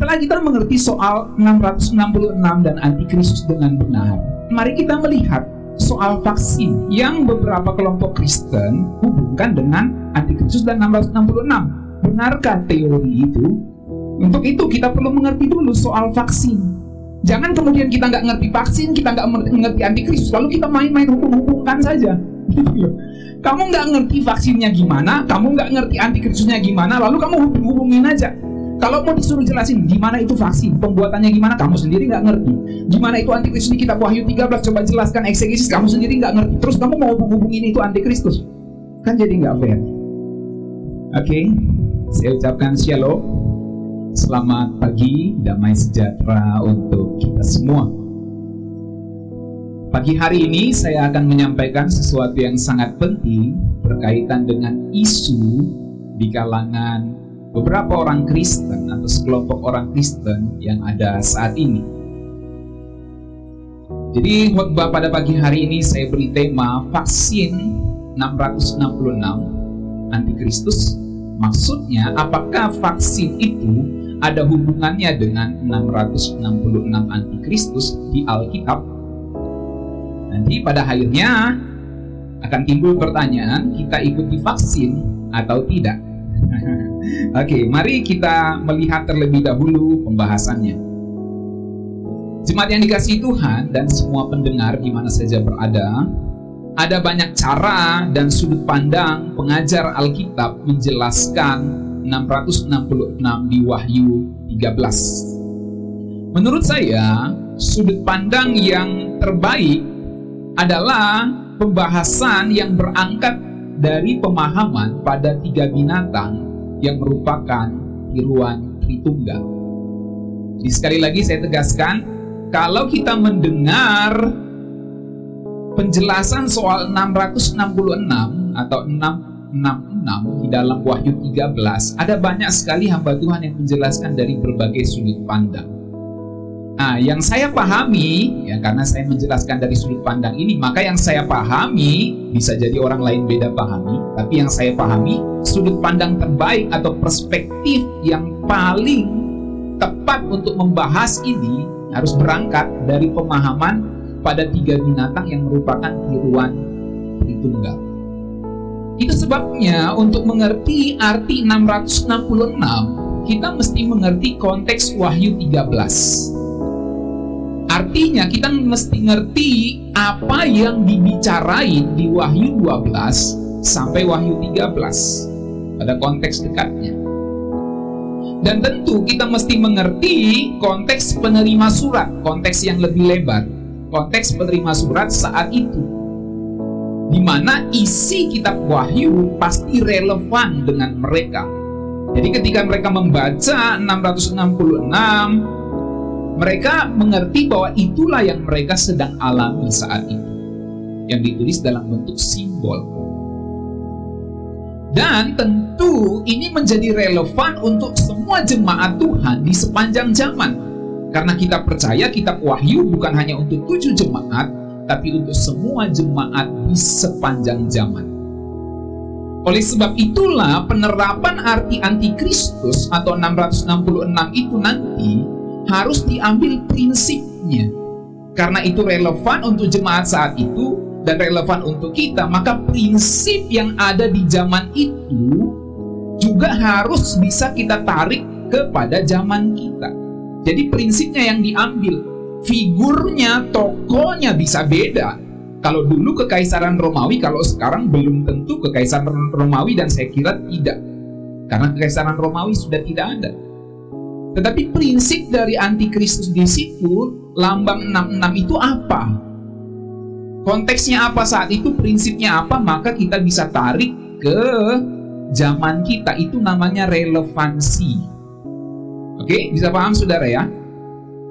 Setelah kita mengerti soal 666 dan antikristus dengan benar, mari kita melihat soal vaksin yang beberapa kelompok Kristen hubungkan dengan antikristus dan 666. Benarkah teori itu? Untuk itu kita perlu mengerti dulu soal vaksin. Jangan kemudian kita nggak ngerti vaksin, kita nggak mengerti antikristus, lalu kita main-main hubung-hubungkan saja. Kamu nggak ngerti vaksinnya gimana, kamu nggak ngerti antikristusnya gimana, lalu kamu hubung-hubungin aja. Kalau mau disuruh jelasin gimana itu vaksin, pembuatannya gimana, kamu sendiri nggak ngerti. Gimana itu antikristus di kitab Wahyu 13, coba jelaskan eksegesis, kamu sendiri nggak ngerti. Terus kamu mau hubung-hubungin itu antikristus, kan jadi nggak fair. Oke, saya ucapkan shalom, selamat pagi, damai sejahtera untuk kita semua. Pagi hari ini saya akan menyampaikan sesuatu yang sangat penting berkaitan dengan isu di kalangan beberapa orang Kristen atau sekelompok orang Kristen yang ada saat ini. Jadi khotbah pada pagi hari ini saya beri tema vaksin 666 antikristus. Maksudnya apakah vaksin itu ada hubungannya dengan 666 antikristus di Alkitab? Nanti pada akhirnya akan timbul pertanyaan, kita ikuti vaksin atau tidak? Oke, mari kita melihat terlebih dahulu pembahasannya. Jemaat yang dikasihi Tuhan dan semua pendengar di mana saja berada, ada banyak cara dan sudut pandang pengajar Alkitab menjelaskan 666 di Wahyu 13. Menurut saya, sudut pandang yang terbaik adalah pembahasan yang berangkat dari pemahaman pada tiga binatang yang merupakan tiruan Tritunggal. Jadi sekali lagi saya tegaskan, kalau kita mendengar penjelasan soal 666 atau 666 di dalam Wahyu 13, ada banyak sekali hamba Tuhan yang menjelaskan dari berbagai sudut pandang. Nah, yang saya pahami, ya karena saya menjelaskan dari sudut pandang ini, maka yang saya pahami, bisa jadi orang lain beda pahami, tapi yang saya pahami, sudut pandang terbaik atau perspektif yang paling tepat untuk membahas ini harus berangkat dari pemahaman pada tiga binatang yang merupakan tiruan Tritunggal. Itu sebabnya untuk mengerti arti 666, kita mesti mengerti konteks Wahyu 13. Artinya kita mesti ngerti apa yang dibicarain di Wahyu 12 sampai Wahyu 13 pada konteks dekatnya. Dan tentu kita mesti mengerti konteks penerima surat, konteks yang lebih lebar, konteks penerima surat saat itu, di mana isi kitab Wahyu pasti relevan dengan mereka. Jadi ketika mereka membaca 666, mereka mengerti bahwa itulah yang mereka sedang alami saat itu, yang ditulis dalam bentuk simbol. Dan tentu ini menjadi relevan untuk semua jemaat Tuhan di sepanjang zaman. Karena kita percaya kitab Wahyu bukan hanya untuk 7 jemaat, tapi untuk semua jemaat di sepanjang zaman. Oleh sebab itulah penerapan arti antikristus atau 666 itu nanti harus diambil prinsipnya. Karena itu relevan untuk jemaat saat itu dan relevan untuk kita, maka prinsip yang ada di zaman itu juga harus bisa kita tarik kepada zaman kita. Jadi prinsipnya yang diambil, figurnya, tokohnya bisa beda. Kalau dulu Kekaisaran Romawi, kalau sekarang belum tentu Kekaisaran Romawi, dan saya kira tidak, karena Kekaisaran Romawi sudah tidak ada. Tetapi prinsip dari antikristus di situ, lambang 66 itu apa? Konteksnya apa saat itu, prinsipnya apa, maka kita bisa tarik ke zaman kita. Itu namanya relevansi. Oke, bisa paham saudara ya?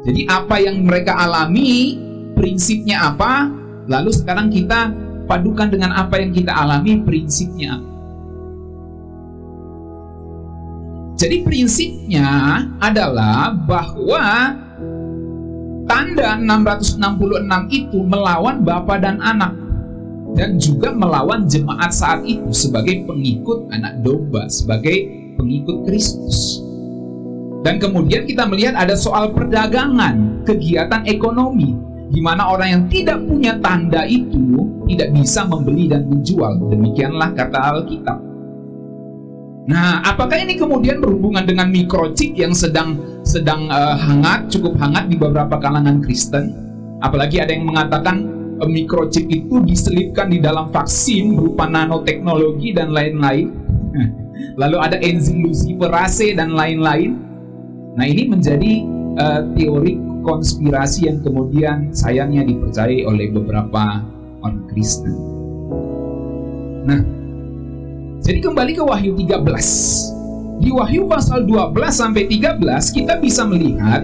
Jadi apa yang mereka alami, prinsipnya apa, lalu sekarang kita padukan dengan apa yang kita alami, prinsipnya apa. Jadi prinsipnya adalah bahwa tanda 666 itu melawan Bapa dan Anak, dan juga melawan jemaat saat itu sebagai pengikut Anak Domba, sebagai pengikut Kristus. Dan kemudian kita melihat ada soal perdagangan, kegiatan ekonomi, di mana orang yang tidak punya tanda itu tidak bisa membeli dan menjual. Demikianlah kata Alkitab. Nah, apakah ini kemudian berhubungan dengan microchip yang sedang cukup hangat di beberapa kalangan Kristen? Apalagi ada yang mengatakan microchip itu diselipkan di dalam vaksin berupa nanoteknologi dan lain-lain. Lalu ada enzim luciferase dan lain-lain. Nah, ini menjadi teori konspirasi yang kemudian sayangnya dipercayai oleh beberapa orang Kristen. Nah, jadi kembali ke Wahyu 13. Di Wahyu pasal 12 sampai 13 kita bisa melihat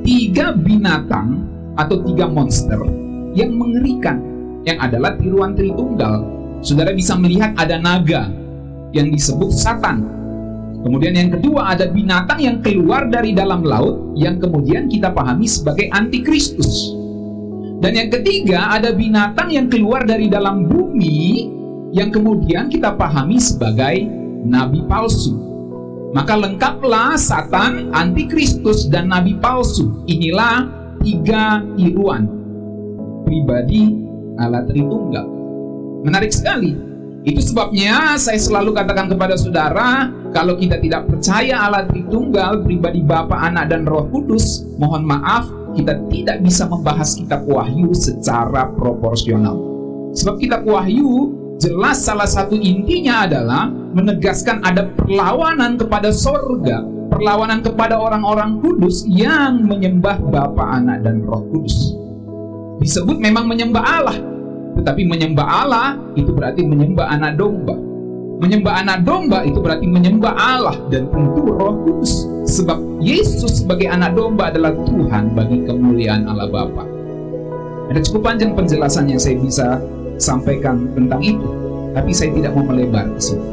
3 binatang atau 3 monster yang mengerikan, yang adalah tiruan Tritunggal. Saudara bisa melihat ada naga yang disebut Satan. Kemudian yang kedua ada binatang yang keluar dari dalam laut yang kemudian kita pahami sebagai antikristus. Dan yang ketiga ada binatang yang keluar dari dalam bumi yang kemudian kita pahami sebagai nabi palsu. Maka lengkaplah Satan, antikristus, dan nabi palsu. Inilah 3 tiruan pribadi Allah Tritunggal. Menarik sekali. Itu sebabnya saya selalu katakan kepada saudara, kalau kita tidak percaya Allah Tritunggal, pribadi Bapa, Anak, dan Roh Kudus, mohon maaf, kita tidak bisa membahas kitab Wahyu secara proporsional. Sebab kitab Wahyu jelas salah satu intinya adalah menegaskan ada perlawanan kepada sorga, perlawanan kepada orang-orang kudus yang menyembah Bapa, Anak, dan Roh Kudus. Disebut memang menyembah Allah, tetapi menyembah Allah itu berarti menyembah anak domba. Menyembah anak domba itu berarti menyembah Allah dan tentu Roh Kudus. Sebab Yesus sebagai anak domba adalah Tuhan bagi kemuliaan Allah Bapa. Ada cukup panjang penjelasan yang saya bisa sampaikan tentang itu, tapi saya tidak mau melebar ke sini.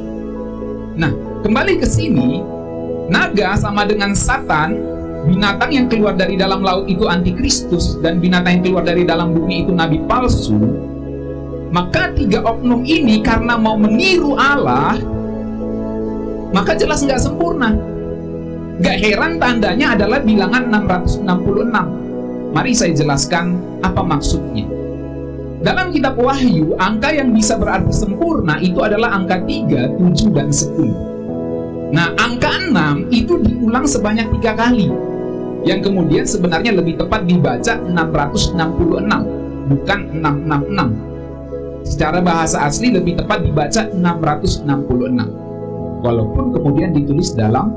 Nah, kembali ke sini, naga sama dengan Satan, binatang yang keluar dari dalam laut itu antikristus, dan binatang yang keluar dari dalam bumi itu nabi palsu. Maka 3 oknum ini karena mau meniru Allah, maka jelas nggak sempurna. Nggak heran tandanya adalah bilangan 666. Mari saya jelaskan apa maksudnya. Dalam kitab Wahyu, angka yang bisa berarti sempurna itu adalah angka 3, 7, dan 10. Nah, angka 6 itu diulang sebanyak 3 kali, yang kemudian sebenarnya lebih tepat dibaca 666, bukan 666. Secara bahasa asli lebih tepat dibaca 666. Walaupun kemudian ditulis dalam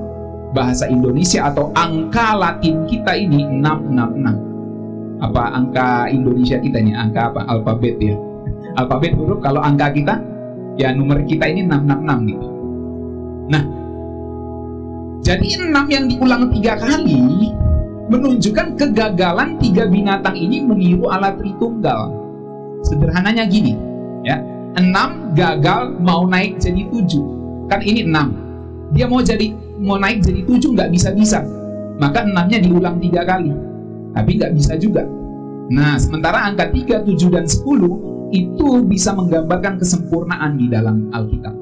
bahasa Indonesia atau angka Latin kita ini 666. Apa angka Indonesia kita ini? Angka apa? Alfabet ya. Alfabet huruf. Kalau angka kita, ya nomor kita ini 666 gitu. Nah, jadi 6 yang diulang 3 kali menunjukkan kegagalan 3 binatang ini meniru Allah Tritunggal. Sederhananya gini, ya, 6 gagal mau naik jadi 7. Kan ini 6. Dia mau naik jadi 7 nggak bisa-bisa. Maka 6-nya diulang 3 kali. Tapi nggak bisa juga. Nah, sementara angka 3, 7, dan 10 itu bisa menggambarkan kesempurnaan di dalam Alkitab.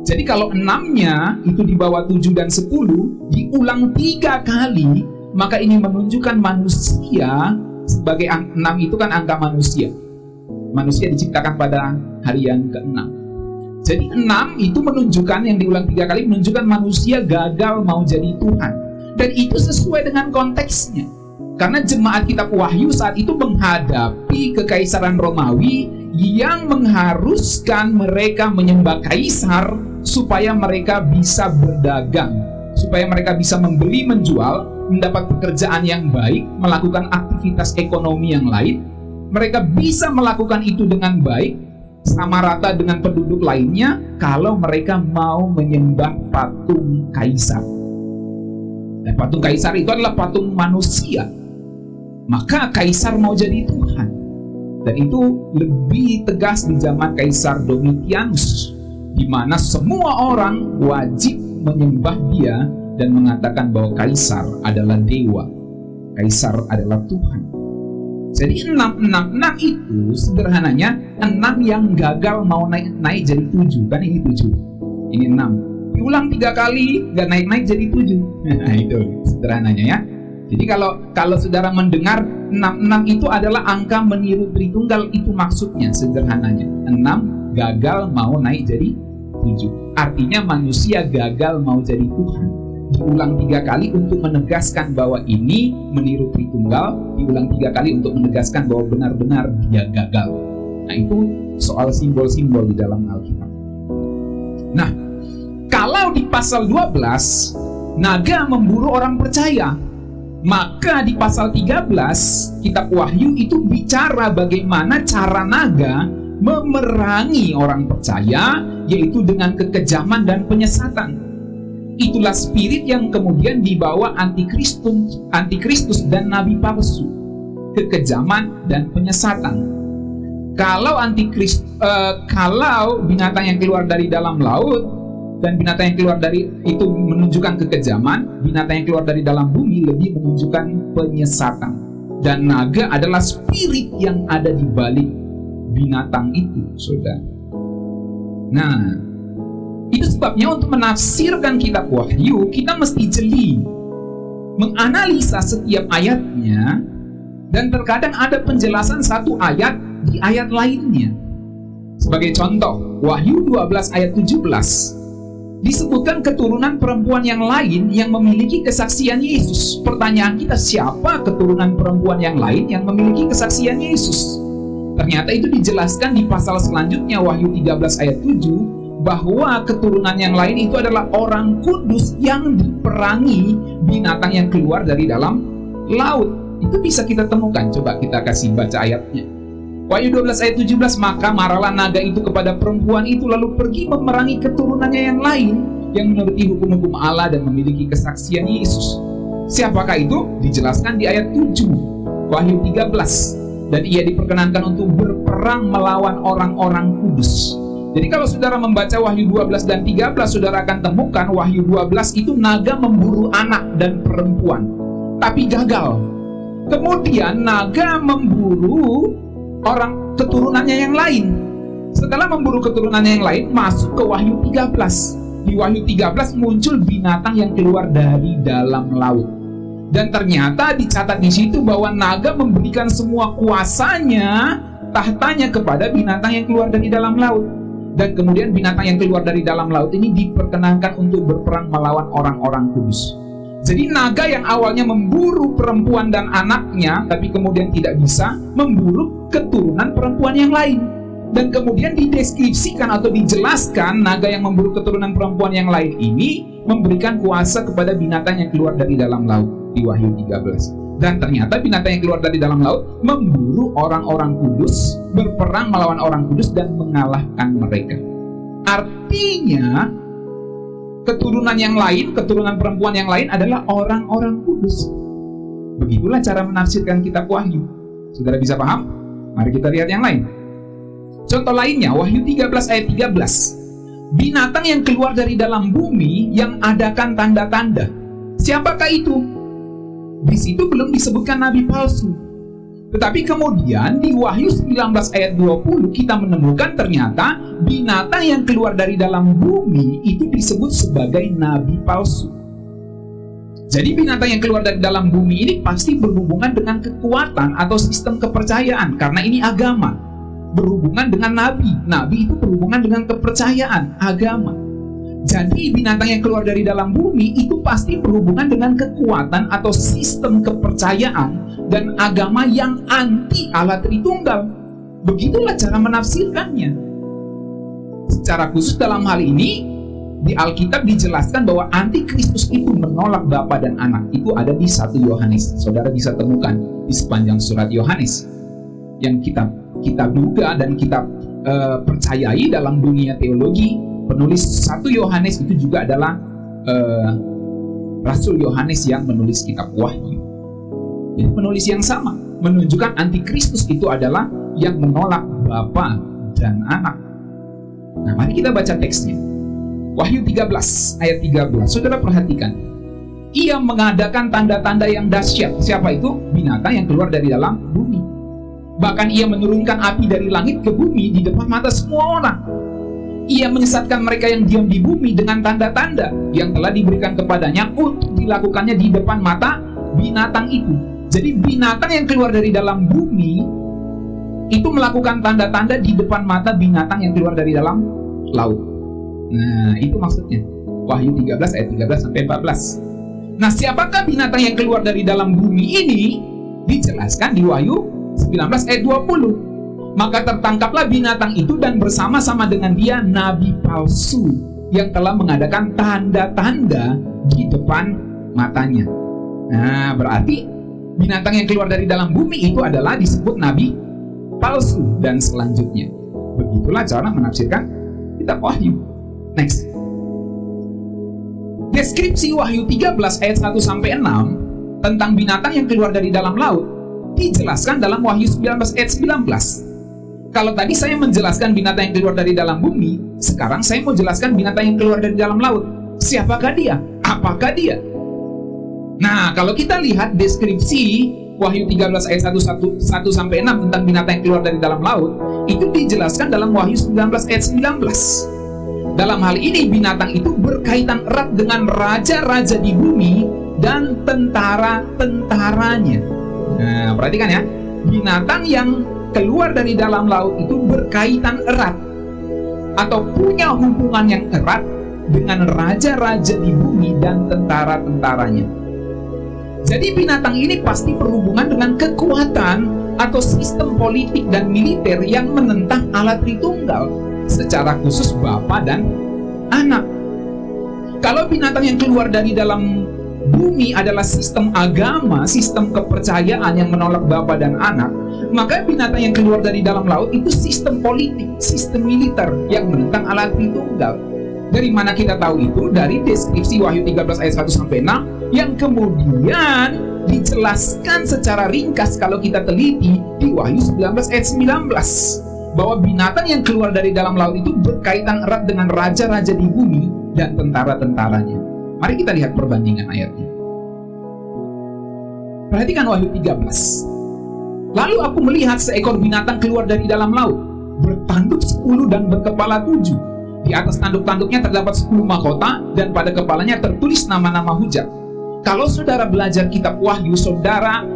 Jadi kalau 6-nya itu di bawah 7 dan 10 diulang 3 kali, maka ini menunjukkan manusia sebagai 6 itu kan angka manusia. Manusia diciptakan pada hari yang ke-6. Jadi 6 itu menunjukkan, yang diulang 3 kali menunjukkan manusia gagal mau jadi Tuhan. Dan itu sesuai dengan konteksnya. Karena jemaat kitab Wahyu saat itu menghadapi kekaisaran Romawi yang mengharuskan mereka menyembah kaisar supaya mereka bisa berdagang, supaya mereka bisa membeli menjual, mendapat pekerjaan yang baik, melakukan aktivitas ekonomi yang lain. Mereka bisa melakukan itu dengan baik, sama rata dengan penduduk lainnya, kalau mereka mau menyembah patung kaisar. Dan patung kaisar itu adalah patung manusia. Maka kaisar mau jadi Tuhan. Dan itu lebih tegas di zaman Kaisar Domitianus, di mana semua orang wajib menyembah dia dan mengatakan bahwa kaisar adalah dewa, kaisar adalah Tuhan. Jadi 666 itu sederhananya 6 yang gagal mau naik jadi 7. Kan ini 7, ini 6. Diulang 3 kali, nggak naik-naik jadi 7. Nah itu sederhananya ya. Jadi kalau saudara mendengar 66 itu adalah angka meniru Tritunggal, itu maksudnya sederhananya. 6 gagal mau naik jadi 7. Artinya manusia gagal mau jadi Tuhan. Diulang 3 kali untuk menegaskan bahwa ini meniru Tritunggal, diulang 3 kali untuk menegaskan bahwa benar-benar dia gagal. Nah, itu soal simbol-simbol di dalam Alkitab. Nah, kalau di pasal 12 naga memburu orang percaya, maka di pasal 13 kitab Wahyu itu bicara bagaimana cara naga memerangi orang percaya, yaitu dengan kekejaman dan penyesatan. Itulah spirit yang kemudian dibawa antikristus dan nabi palsu, kekejaman dan penyesatan. Kalau kalau binatang yang keluar dari dalam laut dan binatang yang keluar dari itu menunjukkan kekejaman, binatang yang keluar dari dalam bumi lebih menunjukkan penyesatan. Dan naga adalah spirit yang ada di balik binatang itu, saudara. Nah, itu sebabnya untuk menafsirkan kitab Wahyu, kita mesti jeli menganalisa setiap ayatnya, dan terkadang ada penjelasan satu ayat di ayat lainnya. Sebagai contoh, Wahyu 12 ayat 17 disebutkan keturunan perempuan yang lain yang memiliki kesaksian Yesus. Pertanyaan kita, siapa keturunan perempuan yang lain yang memiliki kesaksian Yesus? Ternyata itu dijelaskan di pasal selanjutnya, Wahyu 13 ayat 7, bahwa keturunan yang lain itu adalah orang kudus yang diperangi binatang yang keluar dari dalam laut. Itu bisa kita temukan. Coba kita kasih baca ayatnya. Wahyu 12 ayat 17, maka marahlah naga itu kepada perempuan itu, lalu pergi memerangi keturunannya yang lain yang menuruti hukum-hukum Allah dan memiliki kesaksian Yesus. Siapakah itu? Dijelaskan di ayat 7 Wahyu 13. Dan ia diperkenankan untuk berperang melawan orang-orang kudus. Jadi kalau saudara membaca Wahyu 12 dan 13, saudara akan temukan Wahyu 12 itu naga memburu anak dan perempuan, tapi gagal. Kemudian naga memburu orang keturunannya yang lain. Setelah memburu keturunannya yang lain, masuk ke Wahyu 13. Di Wahyu 13 muncul binatang yang keluar dari dalam laut. Dan ternyata dicatat di situ bahwa naga memberikan semua kuasanya, tahtanya kepada binatang yang keluar dari dalam laut. Dan kemudian binatang yang keluar dari dalam laut ini diperkenankan untuk berperang melawan orang-orang kudus. Jadi naga yang awalnya memburu perempuan dan anaknya, tapi kemudian tidak bisa, memburu keturunan perempuan yang lain. Dan kemudian dideskripsikan atau dijelaskan naga yang memburu keturunan perempuan yang lain ini memberikan kuasa kepada binatang yang keluar dari dalam laut di Wahyu 13. Dan ternyata binatang yang keluar dari dalam laut memburu orang-orang kudus, berperang melawan orang kudus dan mengalahkan mereka. Artinya keturunan yang lain, keturunan perempuan yang lain adalah orang-orang kudus. Begitulah cara menafsirkan kitab Wahyu. Saudara bisa paham? Mari kita lihat yang lain. Contoh lainnya, Wahyu 13 ayat 13. Binatang yang keluar dari dalam bumi yang adakan tanda-tanda. Siapakah itu? Di situ belum disebutkan nabi palsu. Tetapi kemudian di Wahyu 19 ayat 20 kita menemukan ternyata binatang yang keluar dari dalam bumi itu disebut sebagai nabi palsu. Jadi binatang yang keluar dari dalam bumi ini pasti berhubungan dengan kekuatan atau sistem kepercayaan, karena ini agama. Berhubungan dengan nabi. Nabi itu berhubungan dengan kepercayaan, agama. Jadi binatang yang keluar dari dalam bumi itu pasti berhubungan dengan kekuatan atau sistem kepercayaan dan agama yang anti Allah Tritunggal. Begitulah cara menafsirkannya. Secara khusus dalam hal ini di Alkitab dijelaskan bahwa antikristus itu menolak Bapa dan Anak. Itu ada di 1 Yohanes. Saudara bisa temukan di sepanjang surat Yohanes yang kita duga dan kita percayai dalam dunia teologi. Penulis 1 Yohanes itu juga adalah Rasul Yohanes yang menulis kitab Wahyu. Jadi penulis yang sama menunjukkan antikristus itu adalah yang menolak Bapa dan Anak. Nah, mari kita baca teksnya. Wahyu 13 ayat 13. Saudara perhatikan. Ia mengadakan tanda-tanda yang dahsyat. Siapa itu? Binatang yang keluar dari dalam bumi. Bahkan ia menurunkan api dari langit ke bumi di depan mata semua orang. Ia menyesatkan mereka yang diam di bumi dengan tanda-tanda yang telah diberikan kepadanya untuk dilakukannya di depan mata binatang itu. Jadi binatang yang keluar dari dalam bumi itu melakukan tanda-tanda di depan mata binatang yang keluar dari dalam laut. Nah, itu maksudnya. Wahyu 13 ayat 13 sampai 14. Nah, siapakah binatang yang keluar dari dalam bumi ini? Dijelaskan di Wahyu 19 ayat 20. Maka tertangkaplah binatang itu dan bersama-sama dengan dia nabi palsu yang telah mengadakan tanda-tanda di depan matanya. Nah, berarti binatang yang keluar dari dalam bumi itu adalah disebut nabi palsu dan selanjutnya. Begitulah cara menafsirkan kitab Wahyu. Next. Deskripsi Wahyu 13 ayat 1 sampai 6 tentang binatang yang keluar dari dalam laut dijelaskan dalam Wahyu 19 ayat 19. Kalau tadi saya menjelaskan binatang yang keluar dari dalam bumi, sekarang saya mau jelaskan binatang yang keluar dari dalam laut. Siapakah dia? Apakah dia? Nah, kalau kita lihat deskripsi Wahyu 13 ayat 1 sampai 6 tentang binatang yang keluar dari dalam laut, itu dijelaskan dalam Wahyu 19 ayat 19. Dalam hal ini binatang itu berkaitan erat dengan raja-raja di bumi dan tentara-tentaranya. Nah, perhatikan ya, binatang yang keluar dari dalam laut itu berkaitan erat atau punya hubungan yang erat dengan raja-raja di bumi dan tentara-tentaranya. Jadi binatang ini pasti berhubungan dengan kekuatan atau sistem politik dan militer yang menentang Allah Tritunggal, secara khusus Bapa dan Anak. Kalau binatang yang keluar dari dalam bumi adalah sistem agama, sistem kepercayaan yang menolak Bapa dan Anak, maka binatang yang keluar dari dalam laut itu sistem politik, sistem militer yang menentang Allah Tritunggal. Dari mana kita tahu itu? Dari deskripsi Wahyu 13 ayat 1 sampai 6 yang kemudian dijelaskan secara ringkas kalau kita teliti di Wahyu 19 ayat 19, bahwa binatang yang keluar dari dalam laut itu berkaitan erat dengan raja-raja di bumi dan tentara-tentaranya. Mari kita lihat perbandingan ayatnya. Perhatikan Wahyu 13. Lalu aku melihat seekor binatang keluar dari dalam laut, bertanduk 10 dan berkepala 7. Di atas tanduk-tanduknya terdapat 10 mahkota, dan pada kepalanya tertulis nama-nama hujat. Kalau saudara belajar kitab Wahyu, saudara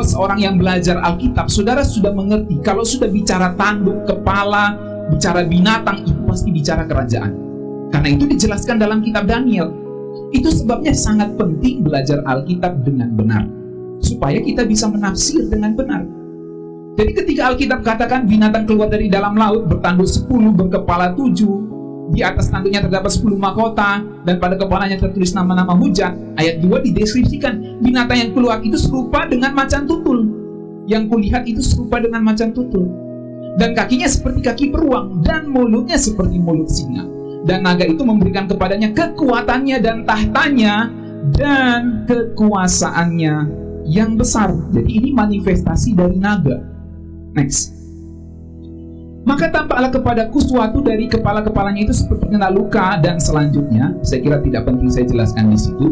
seorang yang belajar Alkitab, saudara sudah mengerti kalau sudah bicara tanduk, kepala, bicara binatang, itu pasti bicara kerajaan. Karena itu dijelaskan dalam kitab Daniel. Itu sebabnya sangat penting belajar Alkitab dengan benar, supaya kita bisa menafsir dengan benar. Jadi ketika Alkitab katakan binatang keluar dari dalam laut, bertanduk 10, berkepala 7, di atas tanduknya terdapat 10 mahkota, dan pada kepalanya tertulis nama-nama hujat, ayat 2 dideskripsikan binatang yang keluar itu serupa dengan macan tutul. Yang kulihat itu serupa dengan macan tutul, dan kakinya seperti kaki beruang, dan mulutnya seperti mulut singa. Dan naga itu memberikan kepadanya kekuatannya dan tahtanya dan kekuasaannya yang besar. Jadi ini manifestasi dari naga. Next. Maka tampaklah kepadaku suatu dari kepala-kepalanya itu seperti kena luka, dan selanjutnya saya kira tidak penting saya jelaskan di situ.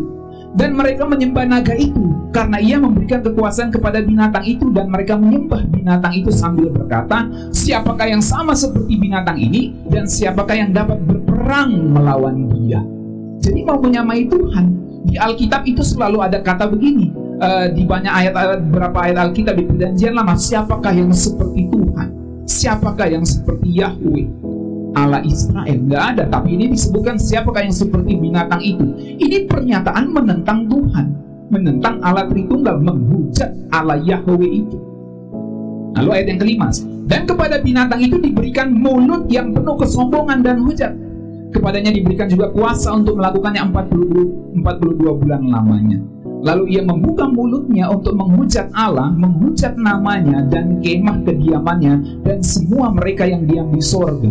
Dan mereka menyembah naga itu karena ia memberikan kekuasaan kepada binatang itu, dan mereka menyembah binatang itu sambil berkata, siapakah yang sama seperti binatang ini, dan siapakah yang dapat berperang melawan dia. Jadi mau menyamai Tuhan. Di Alkitab itu selalu ada kata begini, di banyak ayat-ayat, beberapa ayat Alkitab di Perjanjian Lama, siapakah yang seperti Tuhan, siapakah yang seperti Yahweh Allah Israel. Nggak ada, tapi ini disebutkan siapakah yang seperti binatang itu. Ini pernyataan menentang Tuhan, menentang Allah Tritunggal, menghujat Allah Yahweh itu. Lalu ayat yang kelima, dan kepada binatang itu diberikan mulut yang penuh kesombongan dan hujat. Kepadanya diberikan juga kuasa untuk melakukannya 42 bulan lamanya. Lalu ia membuka mulutnya untuk menghujat Allah, menghujat namanya dan kemah kediamannya, dan semua mereka yang diam di sorga.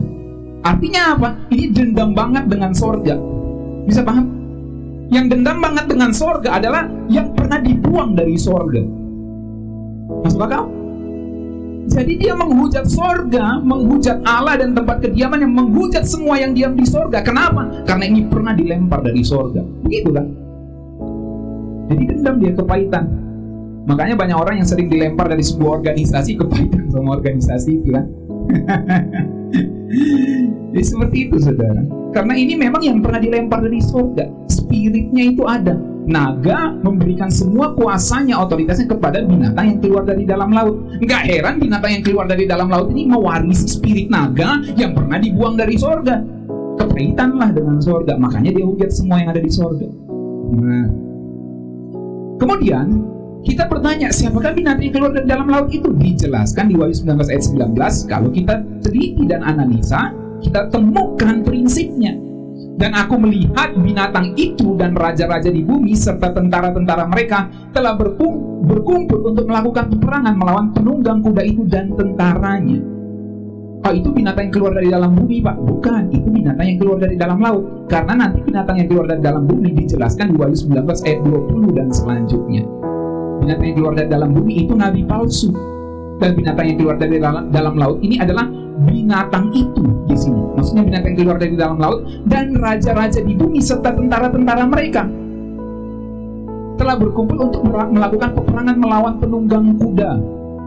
Artinya apa? Ini dendam banget dengan sorga. Bisa paham? Yang dendam banget dengan sorga adalah yang pernah dibuang dari sorga. Masuk akal? Jadi dia menghujat sorga, menghujat Allah dan tempat kediaman, yang menghujat semua yang diam di sorga. Kenapa? Karena ini pernah dilempar dari sorga. Begitu kan? Jadi dendam dia, kepahitan. Makanya banyak orang yang sering dilempar dari sebuah organisasi, kepahitan sama organisasi itu kan. Jadi seperti itu, saudara. Karena ini memang yang pernah dilempar dari surga. Spiritnya itu ada. Naga memberikan semua kuasanya, otoritasnya kepada binatang yang keluar dari dalam laut. Nggak heran binatang yang keluar dari dalam laut ini mewarisi spirit naga yang pernah dibuang dari surga. Kepahitanlah dengan surga, makanya dia hujat semua yang ada di surga. Nah, kemudian kita bertanya, siapakah binatang yang keluar dari dalam laut itu? Dijelaskan di Wahyu 19 ayat 19. Kalau kita teliti dan analisa, kita temukan prinsipnya. Dan aku melihat binatang itu dan raja-raja di bumi serta tentara-tentara mereka telah berkumpul untuk melakukan peperangan melawan penunggang kuda itu dan tentaranya. Oh, itu binatang yang keluar dari dalam bumi, Pak? Bukan, itu binatang yang keluar dari dalam laut. Karena nanti binatang yang keluar dari dalam bumi dijelaskan di Wahyu 19 ayat 20 dan selanjutnya. Binatang yang keluar dari dalam bumi itu nabi palsu. Dan binatang yang keluar dari dalam laut ini adalah binatang itu di sini. Maksudnya binatang yang keluar dari dalam laut dan raja-raja di bumi serta tentara-tentara mereka telah berkumpul untuk melakukan peperangan melawan penunggang kuda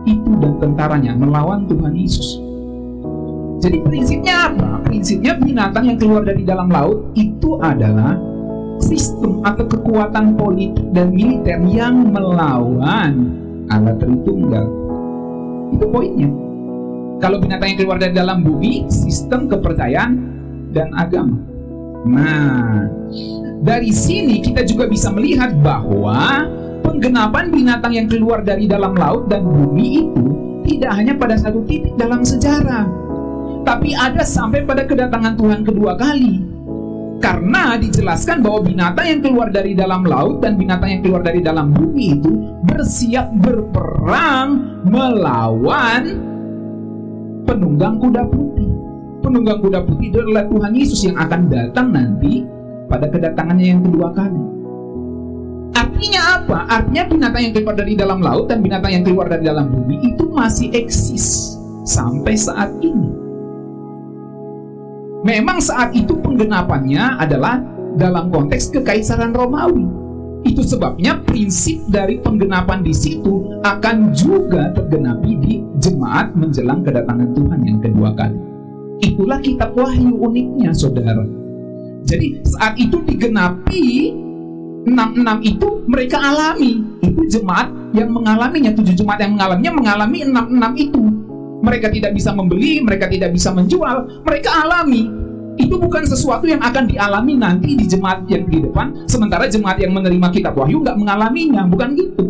itu dan tentaranya, melawan Tuhan Yesus. Jadi prinsipnya apa? Prinsipnya binatang yang keluar dari dalam laut itu adalah sistem atau kekuatan politik dan militer yang melawan Allah Tritunggal. Itu poinnya. Kalau binatang yang keluar dari dalam bumi, sistem kepercayaan dan agama. Nah, dari sini kita juga bisa melihat bahwa penggenapan binatang yang keluar dari dalam laut dan bumi itu tidak hanya pada satu titik dalam sejarah, tapi ada sampai pada kedatangan Tuhan kedua kali. Karena dijelaskan bahwa binatang yang keluar dari dalam laut dan binatang yang keluar dari dalam bumi itu bersiap berperang melawan penunggang kuda putih. Penunggang kuda putih itu adalah Tuhan Yesus yang akan datang nanti pada kedatangannya yang kedua kali. Artinya apa? Artinya binatang yang keluar dari dalam laut dan binatang yang keluar dari dalam bumi itu masih eksis sampai saat ini. Memang saat itu penggenapannya adalah dalam konteks kekaisaran Romawi. Itu sebabnya prinsip dari penggenapan di situ akan juga tergenapi di jemaat menjelang kedatangan Tuhan yang kedua kali. Itulah kitab Wahyu uniknya, saudara. Jadi saat itu digenapi 66 itu mereka alami. Itu jemaat yang mengalaminya, 7 jemaat yang mengalami 66 itu. Mereka tidak bisa membeli, mereka tidak bisa menjual, mereka alami. Itu bukan sesuatu yang akan dialami nanti di jemaat yang di depan, sementara jemaat yang menerima kitab Wahyu nggak mengalaminya, bukan gitu.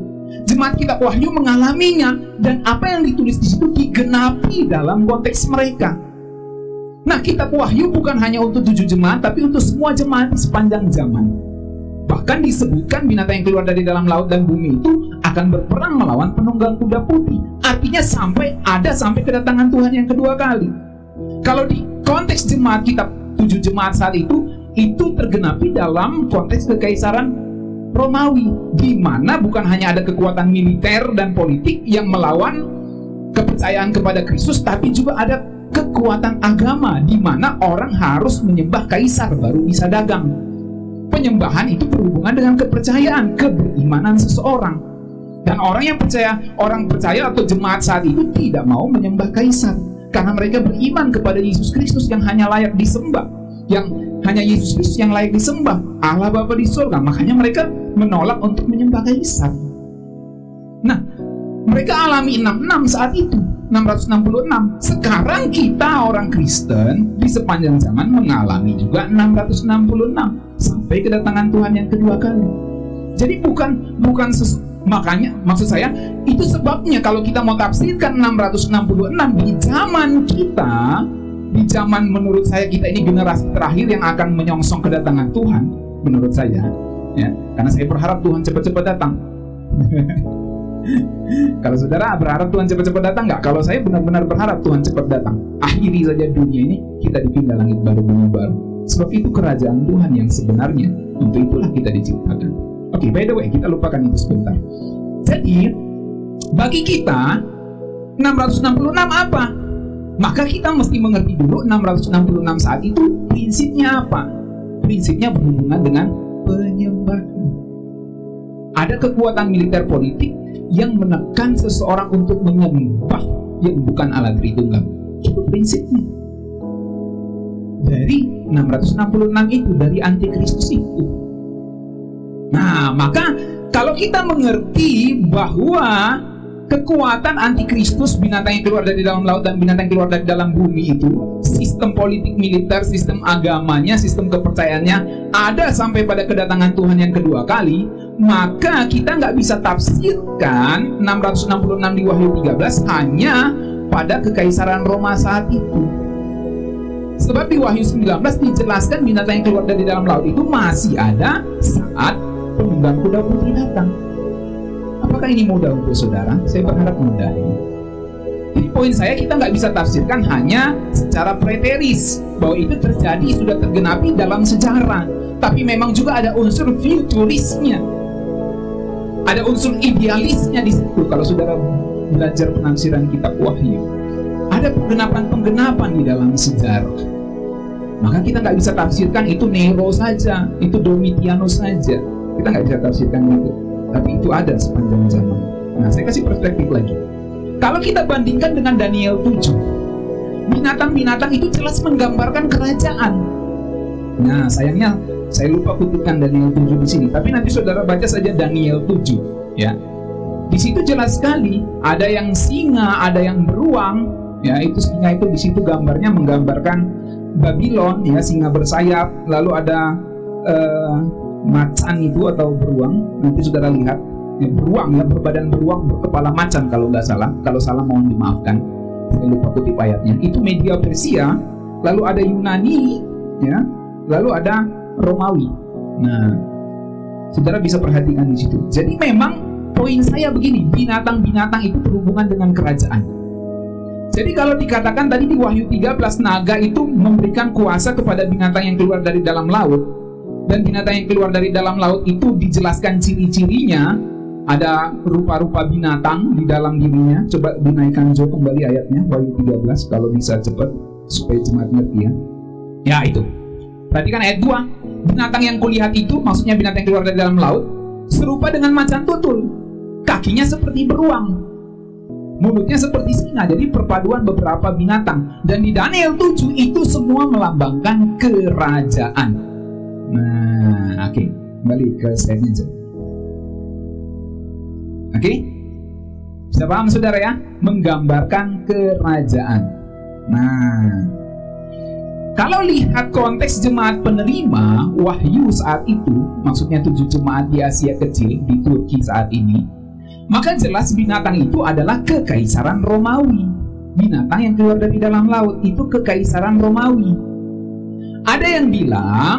Jemaat kitab Wahyu mengalaminya, dan apa yang ditulis di situ digenapi dalam konteks mereka. Nah, kitab Wahyu bukan hanya untuk 7 jemaat, tapi untuk semua jemaat sepanjang zaman. Bahkan disebutkan binatang yang keluar dari dalam laut dan bumi itu akan berperang melawan penunggang kuda putih. Artinya sampai kedatangan Tuhan yang kedua kali. Kalau di konteks jemaat kitab 7 jemaat saat itu tergenapi dalam konteks kekaisaran Romawi, di mana bukan hanya ada kekuatan militer dan politik yang melawan kepercayaan kepada Kristus, tapi juga ada kekuatan agama di mana orang harus menyembah kaisar baru bisa dagang. Penyembahan itu berhubungan dengan kepercayaan, keberimanan seseorang. Dan orang percaya atau jemaat saat itu tidak mau menyembah kaisar, karena mereka beriman kepada Yesus Kristus yang hanya layak disembah, yang hanya Yesus Kristus yang layak disembah, Allah Bapa di surga. Makanya mereka menolak untuk menyembah kaisar. Nah, mereka alami 66 saat itu, 666. Sekarang kita orang Kristen di sepanjang zaman mengalami juga 666 sampai kedatangan Tuhan yang kedua kali. Jadi makanya maksud saya itu sebabnya kalau kita mau tafsirkan 666 di zaman kita, di zaman menurut saya kita ini generasi terakhir yang akan menyongsong kedatangan Tuhan, menurut saya, ya, karena saya berharap Tuhan cepat-cepat datang. Kalau saudara berharap Tuhan cepat-cepat datang nggak? Kalau saya benar-benar berharap Tuhan cepat datang. Akhiri saja dunia ini, kita dipindah langit baru bumi baru. Sebab itu kerajaan Tuhan yang sebenarnya. Untuk itulah kita diciptakan. Oke, by the way, kita lupakan itu sebentar. Jadi, bagi kita 666 apa? Maka kita mesti mengerti dulu 666 saat itu prinsipnya apa? Prinsipnya berhubungan dengan penyembahan. Ada kekuatan militer politik yang menekan seseorang untuk menyembah yang bukan Allah Tritunggal. Itu prinsipnya. dari 666 itu, dari antikristus itu. Nah, maka kalau kita mengerti bahwa kekuatan antikristus, binatang yang keluar dari dalam laut dan binatang yang keluar dari dalam bumi itu, sistem politik militer, sistem agamanya, sistem kepercayaannya ada sampai pada kedatangan Tuhan yang kedua kali, maka kita nggak bisa tafsirkan 666 di Wahyu 13 hanya pada kekaisaran Roma saat itu. Sebab di Wahyu 19 dijelaskan binatang yang keluar dari dalam laut itu masih ada saat penunggang kuda putih datang. Apakah ini mudah untuk saudara? Saya berharap mudah. Jadi poin saya, kita nggak bisa tafsirkan hanya secara preteris bahwa itu terjadi, sudah tergenapi dalam sejarah. Tapi memang juga ada unsur futurisnya, ada unsur idealisnya di situ. Kalau saudara belajar penafsiran kitab Wahyu, ada penggenapan-penggenapan di dalam sejarah. Maka kita nggak bisa tafsirkan itu Nero saja, itu Domitianus saja. Kita nggak bisa tafsirkan itu. Tapi itu ada sepanjang zaman. Nah, saya kasih perspektif lagi. Kalau kita bandingkan dengan Daniel 7, binatang-binatang itu jelas menggambarkan kerajaan. Nah, sayangnya saya lupa kutipkan Daniel 7 di sini. Tapi nanti saudara baca saja Daniel 7, ya. Di situ jelas sekali ada yang singa, ada yang beruang. Ya, itu singa itu di situ gambarnya menggambarkan Babylon, ya, singa bersayap. Lalu ada macan itu atau beruang, nanti saudara lihat ya, beruang ya, berbadan beruang, berkepala macan kalau nggak salah. Kalau salah mohon dimaafkan, saya lupa kutip ayatnya. Itu media Persia, lalu ada Yunani, ya, lalu ada Romawi. Nah, saudara bisa perhatikan di situ. Jadi memang poin saya begini, binatang-binatang itu berhubungan dengan kerajaan. Jadi kalau dikatakan tadi di Wahyu 13 naga itu memberikan kuasa kepada binatang yang keluar dari dalam laut, dan binatang yang keluar dari dalam laut itu dijelaskan ciri-cirinya, ada rupa-rupa binatang di dalam dirinya. Coba dinaikkan Jo kembali ayatnya, Wahyu 13 kalau bisa cepat supaya jemaat ngerti ya. Ya itu. Perhatikan ayat 2. Binatang yang kulihat itu, maksudnya binatang yang keluar dari dalam laut, serupa dengan macan tutul. Kakinya seperti beruang, mulutnya seperti singa. Jadi perpaduan beberapa binatang. Dan di Daniel 7 itu semua melambangkan kerajaan. Nah, oke. Kembali ke slide-nya aja. Oke? Bisa paham saudara ya? Menggambarkan kerajaan. Nah, kalau lihat konteks jemaat penerima Wahyu saat itu, maksudnya 7 jemaat di Asia Kecil, di Turki saat ini, maka jelas binatang itu adalah kekaisaran Romawi. Binatang yang keluar dari dalam laut itu kekaisaran Romawi. Ada yang bilang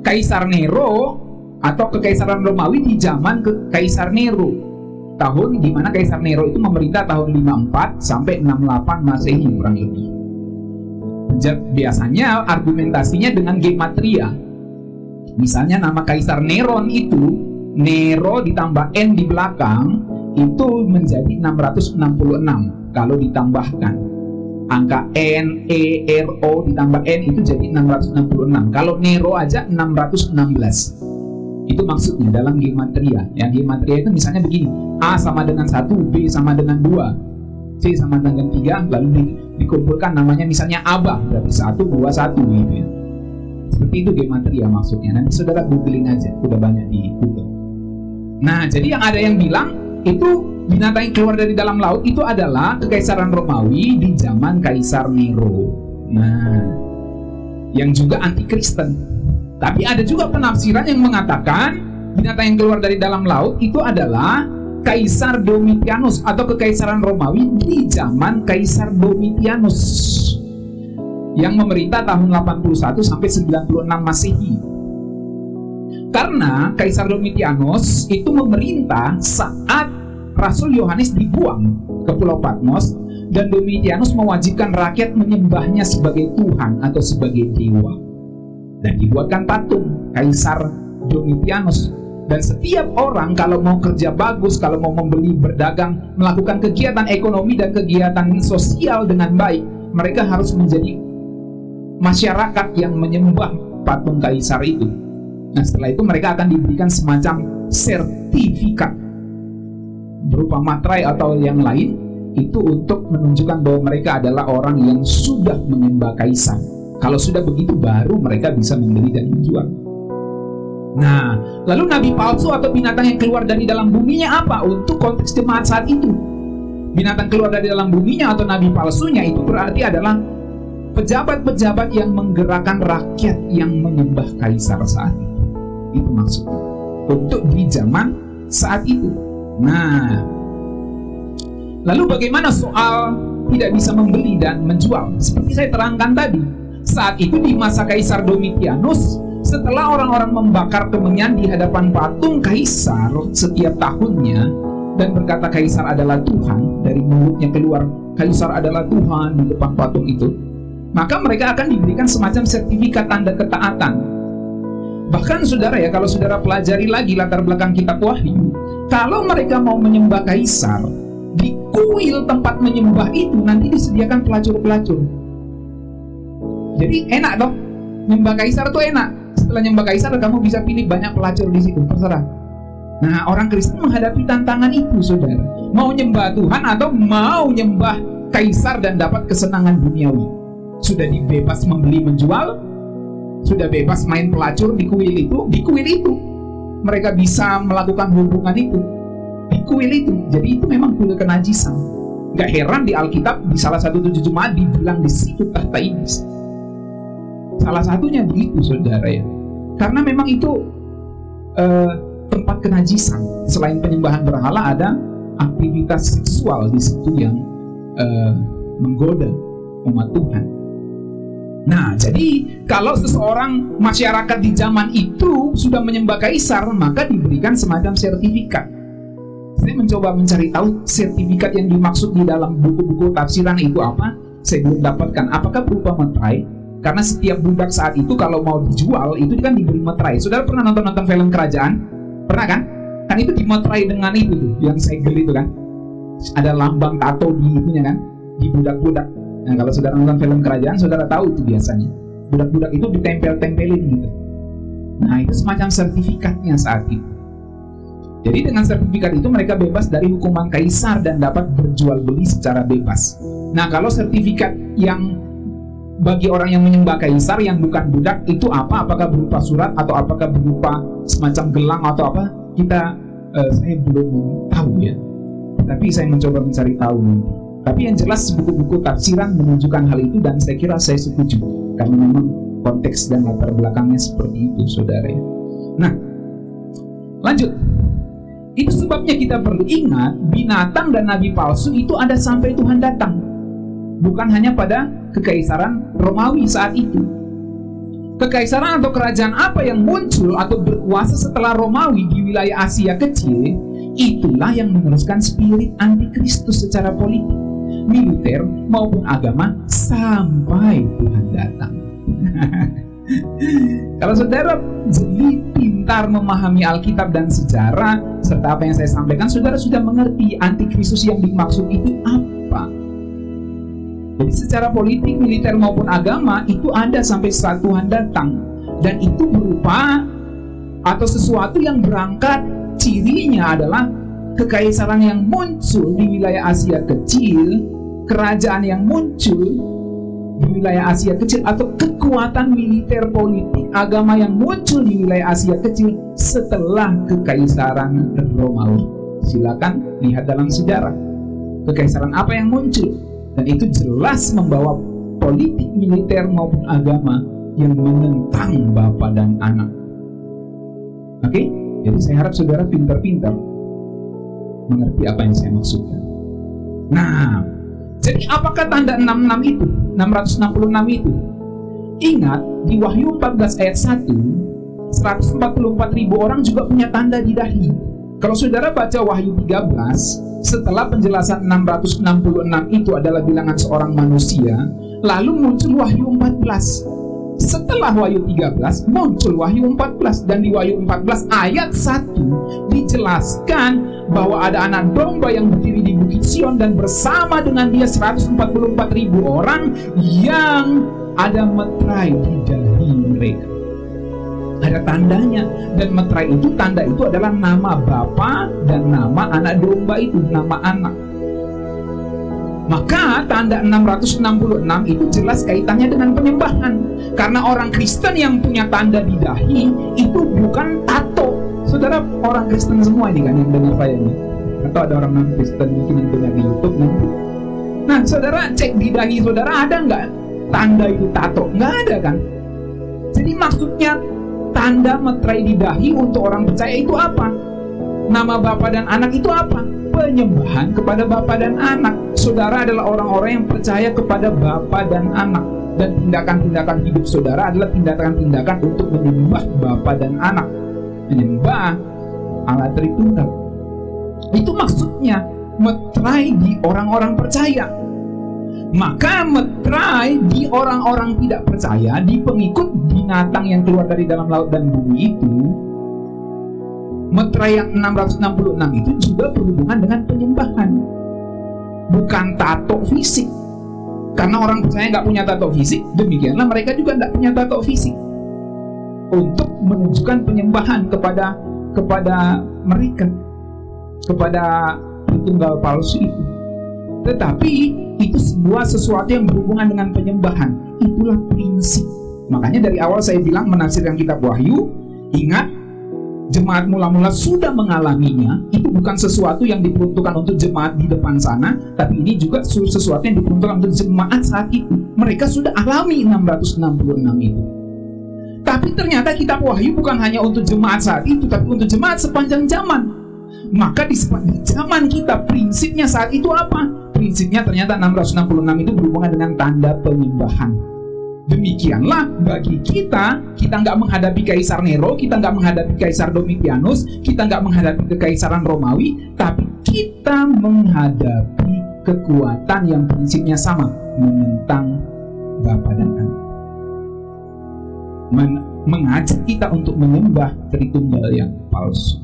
Kaisar Nero atau kekaisaran Romawi di zaman Kaisar Nero, tahun di mana Kaisar Nero itu memerintah tahun 54 sampai 68 Masehi kurang lebih. Biasanya argumentasinya dengan gematria. Misalnya nama Kaisar Neron itu, Nero ditambah N di belakang, itu menjadi 666 kalau ditambahkan. Angka N, E, R, O ditambah N itu jadi 666. Kalau Nero aja 616. Itu maksudnya dalam gematria. Yang gematria itu misalnya begini, A sama dengan 1, B sama dengan 2, C sama dengan 3, lalu dikumpulkan namanya misalnya Abah, berarti 1, 2, 1 gitu ya. Seperti itu gematria maksudnya. Nanti saudara googling aja, udah banyak di Google. Nah, jadi ada yang bilang itu binatang yang keluar dari dalam laut itu adalah kekaisaran Romawi di zaman Kaisar Nero. Nah, yang juga anti-Kristen. Tapi ada juga penafsiran yang mengatakan binatang yang keluar dari dalam laut itu adalah Kaisar Domitianus atau kekaisaran Romawi di zaman Kaisar Domitianus yang memerintah tahun 81 sampai 96 Masehi. Karena Kaisar Domitianus itu memerintah saat Rasul Yohanes dibuang ke Pulau Patmos, dan Domitianus mewajibkan rakyat menyembahnya sebagai Tuhan atau sebagai dewa. Dan dibuatkan patung Kaisar Domitianus. Dan setiap orang kalau mau kerja bagus, kalau mau membeli, berdagang, melakukan kegiatan ekonomi dan kegiatan sosial dengan baik, mereka harus menjadi masyarakat yang menyembah patung Kaisar itu. Nah, setelah itu mereka akan diberikan semacam sertifikat berupa materai atau yang lain, itu untuk menunjukkan bahwa mereka adalah orang yang sudah menyembah Kaisar. Kalau sudah begitu baru mereka bisa membeli dan menjual. Nah, lalu nabi palsu atau binatang yang keluar dari dalam buminya apa untuk konteks jemaat saat itu? Binatang keluar dari dalam buminya atau nabi palsunya itu berarti adalah pejabat-pejabat yang menggerakkan rakyat yang menyembah kaisar saat itu. Itu maksudnya. Untuk di zaman saat itu. Nah, lalu bagaimana soal tidak bisa membeli dan menjual? Seperti saya terangkan tadi, saat itu di masa Kaisar Domitianus, setelah orang-orang membakar kemenyan di hadapan patung kaisar setiap tahunnya dan berkata kaisar adalah Tuhan, dari mulutnya keluar kaisar adalah Tuhan di depan patung itu, maka mereka akan diberikan semacam sertifikat tanda ketaatan. Bahkan saudara ya, kalau saudara pelajari lagi latar belakang kitab Wahyu, kalau mereka mau menyembah kaisar, di kuil tempat menyembah itu nanti disediakan pelacur-pelacur. Jadi enak dong, nyembah kaisar tuh enak. Setelah nyembah kaisar kamu bisa pilih banyak pelacur di situ, terserah. Nah, orang Kristen menghadapi tantangan itu, saudara. Mau nyembah Tuhan atau mau nyembah kaisar dan dapat kesenangan duniawi. Sudah dibebas membeli menjual, sudah bebas main pelacur di kuil itu mereka bisa melakukan hubungan itu di kuil itu. Jadi itu memang kuil kenajisan. Gak heran di Alkitab di salah satu 7 jemaat dibilang di situ tahta iblis. Salah satunya begitu, saudara ya. Karena memang itu tempat kenajisan. Selain penyembahan berhala, ada aktivitas seksual di situ yang menggoda umat Tuhan. Nah, jadi kalau seseorang masyarakat di zaman itu sudah menyembah kaisar, maka diberikan semacam sertifikat. Saya mencoba mencari tahu sertifikat yang dimaksud di dalam buku-buku tafsiran itu apa. Saya belum dapatkan. Apakah berupa meterai? Karena setiap budak saat itu kalau mau dijual itu kan diberi meterai. Saudara pernah nonton film Kerajaan? Pernah kan? Kan itu dimeterai dengan itu tuh, yang segel itu kan. Ada lambang tato di itunya kan, di budak-budak. Nah, kalau saudara nonton film Kerajaan, saudara tahu itu biasanya. Budak-budak itu ditempel-tempelin gitu. Nah, itu semacam sertifikatnya saat itu. Jadi dengan sertifikat itu mereka bebas dari hukuman kaisar dan dapat berjual beli secara bebas. Nah, kalau sertifikat yang bagi orang yang menyembah kaisar yang bukan budak itu apa? Apakah berupa surat atau apakah berupa semacam gelang atau apa? Saya belum tahu ya. Tapi saya mencoba mencari tahu. Tapi yang jelas buku-buku tafsiran menunjukkan hal itu dan saya kira saya setuju karena memang konteks dan latar belakangnya seperti itu, saudara. Nah, lanjut. Itu sebabnya kita perlu ingat binatang dan nabi palsu itu ada sampai Tuhan datang. Bukan hanya pada kekaisaran Romawi saat itu. Kekaisaran atau kerajaan apa yang muncul atau berkuasa setelah Romawi di wilayah Asia kecil, itulah yang meneruskan spirit antikristus secara politik, militer maupun agama sampai Tuhan datang. Kalau saudara jeli pintar memahami Alkitab dan sejarah serta apa yang saya sampaikan, saudara sudah mengerti antikristus yang dimaksud itu apa. Jadi secara politik, militer maupun agama itu ada sampai saat Tuhan datang. Dan itu berupa atau sesuatu yang berangkat, cirinya adalah kekaisaran yang muncul di wilayah Asia kecil, kerajaan yang muncul di wilayah Asia kecil, atau kekuatan militer politik agama yang muncul di wilayah Asia kecil setelah kekaisaran Romawi. Silakan lihat dalam sejarah. Kekaisaran apa yang muncul? Dan itu jelas membawa politik militer maupun agama yang menentang Bapa dan Anak. Oke? Jadi saya harap saudara pintar-pintar mengerti apa yang saya maksudkan. Nah, jadi apakah tanda 66 itu? 666 itu? Ingat, di Wahyu 14 ayat 1, 144.000 orang juga punya tanda di dahi. Kalau saudara baca Wahyu 13, setelah penjelasan 666 itu adalah bilangan seorang manusia, lalu muncul Wahyu 14. Setelah Wahyu 13 muncul Wahyu 14, dan di Wahyu 14 ayat 1 dijelaskan bahwa ada anak domba yang berdiri di Bukit Sion dan bersama dengan dia 144.000 orang yang ada meterai di dahi mereka. Ada tandanya, dan meterai itu, tanda itu adalah nama Bapa dan nama anak domba itu, nama anak. Maka tanda 666 itu jelas kaitannya dengan penyembahan. Karena orang Kristen yang punya tanda di dahi itu bukan tato. Saudara, orang Kristen semua ini kan yang dengar saya ini, atau ada orang non Kristen mungkin yang dengar di YouTube nanti. Nah, saudara cek di dahi saudara, ada nggak tanda itu tato? Nggak ada kan? Jadi maksudnya tanda meterai di dahi untuk orang percaya itu apa? Nama Bapa dan Anak itu apa? Penyembahan kepada Bapa dan Anak. Saudara adalah orang-orang yang percaya kepada Bapa dan Anak, dan tindakan-tindakan hidup saudara adalah tindakan-tindakan untuk menyembah Bapa dan Anak, menyembah Allah Tritunggal. Itu maksudnya meterai di orang-orang percaya. Maka meterai di orang-orang tidak percaya, di pengikut binatang yang keluar dari dalam laut dan bumi itu, meterai yang 666 itu juga berhubungan dengan penyembahan, bukan tato fisik. Karena orang percaya nggak punya tato fisik, demikianlah mereka juga nggak punya tato fisik untuk menunjukkan penyembahan kepada mereka, kepada Tritunggal palsu itu. Tetapi itu sesuatu yang berhubungan dengan penyembahan. Itulah prinsip. Makanya dari awal saya bilang menafsirkan kitab Wahyu, ingat, jemaat mula-mula sudah mengalaminya. Itu bukan sesuatu yang diperuntukkan untuk jemaat di depan sana, tapi ini juga sesuatu yang diperuntukkan untuk jemaat saat itu. Mereka sudah alami 666 itu. Tapi ternyata kitab Wahyu bukan hanya untuk jemaat saat itu, tapi untuk jemaat sepanjang zaman. Maka di zaman kita prinsipnya saat itu apa? Prinsipnya ternyata 666 itu berhubungan dengan tanda penyembahan. Demikianlah bagi kita nggak menghadapi Kaisar Nero, kita nggak menghadapi Kaisar Domitianus, kita nggak menghadapi kekaisaran Romawi, tapi kita menghadapi kekuatan yang prinsipnya sama, menentang Bapa dan Anak, mengajak kita untuk menyembah Tritunggal yang palsu.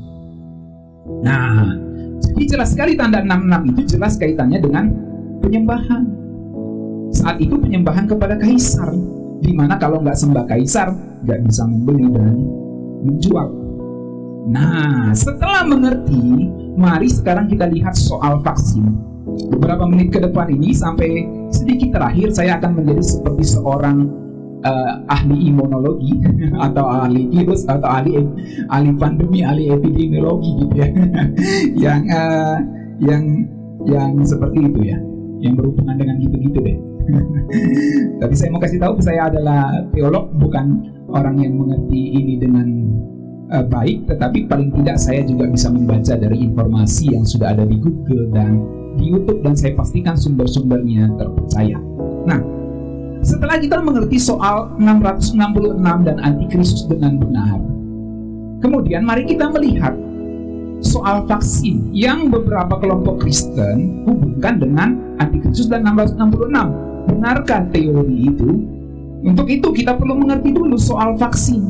Nah, jadi jelas sekali tanda 66 itu jelas kaitannya dengan penyembahan. Saat itu penyembahan kepada kaisar, dimana kalau nggak sembah kaisar nggak bisa membeli dan menjual. Nah, setelah mengerti, mari sekarang kita lihat soal vaksin. Beberapa menit ke depan ini sampai sedikit terakhir saya akan menjadi seperti seorang ahli imunologi atau ahli virus atau ahli pandemi, ahli epidemiologi gitu ya. yang seperti itu ya, yang berhubungan dengan gitu-gitu deh. Tapi saya mau kasih tahu, saya adalah teolog, bukan orang yang mengerti ini dengan baik, tetapi paling tidak saya juga bisa membaca dari informasi yang sudah ada di Google dan di YouTube, dan saya pastikan sumber-sumbernya terpercaya. Nah, setelah kita mengerti soal 666 dan antikristus dengan benar, kemudian mari kita melihat soal vaksin yang beberapa kelompok Kristen hubungkan dengan antikristus dan 666. Benarkah teori itu? Untuk itu kita perlu mengerti dulu soal vaksin.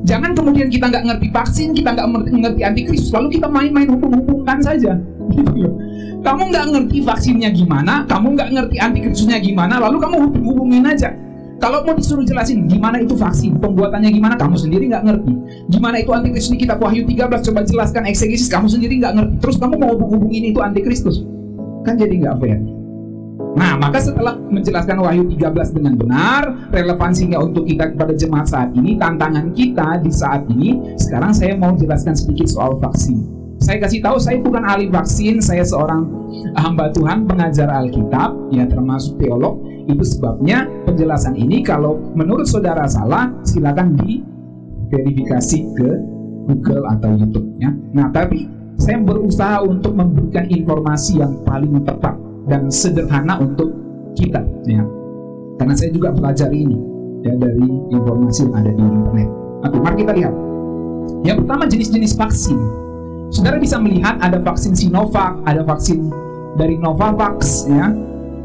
Jangan kemudian kita nggak ngerti vaksin, kita nggak ngerti antikristus, lalu kita main-main hubung-hubungkan saja. Kamu nggak ngerti vaksinnya gimana, kamu nggak ngerti antikristusnya gimana, lalu kamu hubungin aja. Kalau mau disuruh jelasin gimana itu vaksin, pembuatannya gimana, kamu sendiri nggak ngerti. Gimana itu antikristus di kitab Wahyu 13, coba jelaskan eksegesis, kamu sendiri nggak ngerti. Terus kamu mau hubungin itu antikristus, kan jadi nggak fair. Nah, maka setelah menjelaskan Wahyu 13 dengan benar, relevansinya untuk kita kepada jemaat saat ini, tantangan kita di saat ini, sekarang saya mau jelaskan sedikit soal vaksin. Saya kasih tahu, saya bukan ahli vaksin, saya seorang hamba Tuhan, pengajar Alkitab, ya termasuk teolog. Itu sebabnya penjelasan ini kalau menurut saudara salah, silakan diverifikasi ke Google atau YouTube ya. Nah, tapi saya berusaha untuk memberikan informasi yang paling tepat dan sederhana untuk kita ya. Karena saya juga belajar ini ya dari informasi yang ada di internet. Oke, mari kita lihat. Yang pertama, jenis-jenis vaksin. Saudara bisa melihat ada vaksin Sinovac, ada vaksin dari Novavax ya.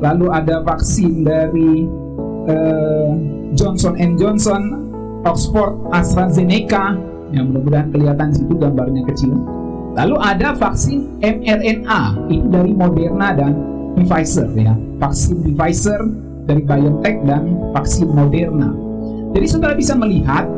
Lalu ada vaksin dari Johnson & Johnson, Oxford AstraZeneca, yang mudah-mudahan kelihatan di situ gambarnya kecil. Lalu ada vaksin mRNA, itu dari Moderna dan Pfizer ya. Vaksin Pfizer dari BioNTech dan vaksin Moderna. Jadi saudara bisa melihat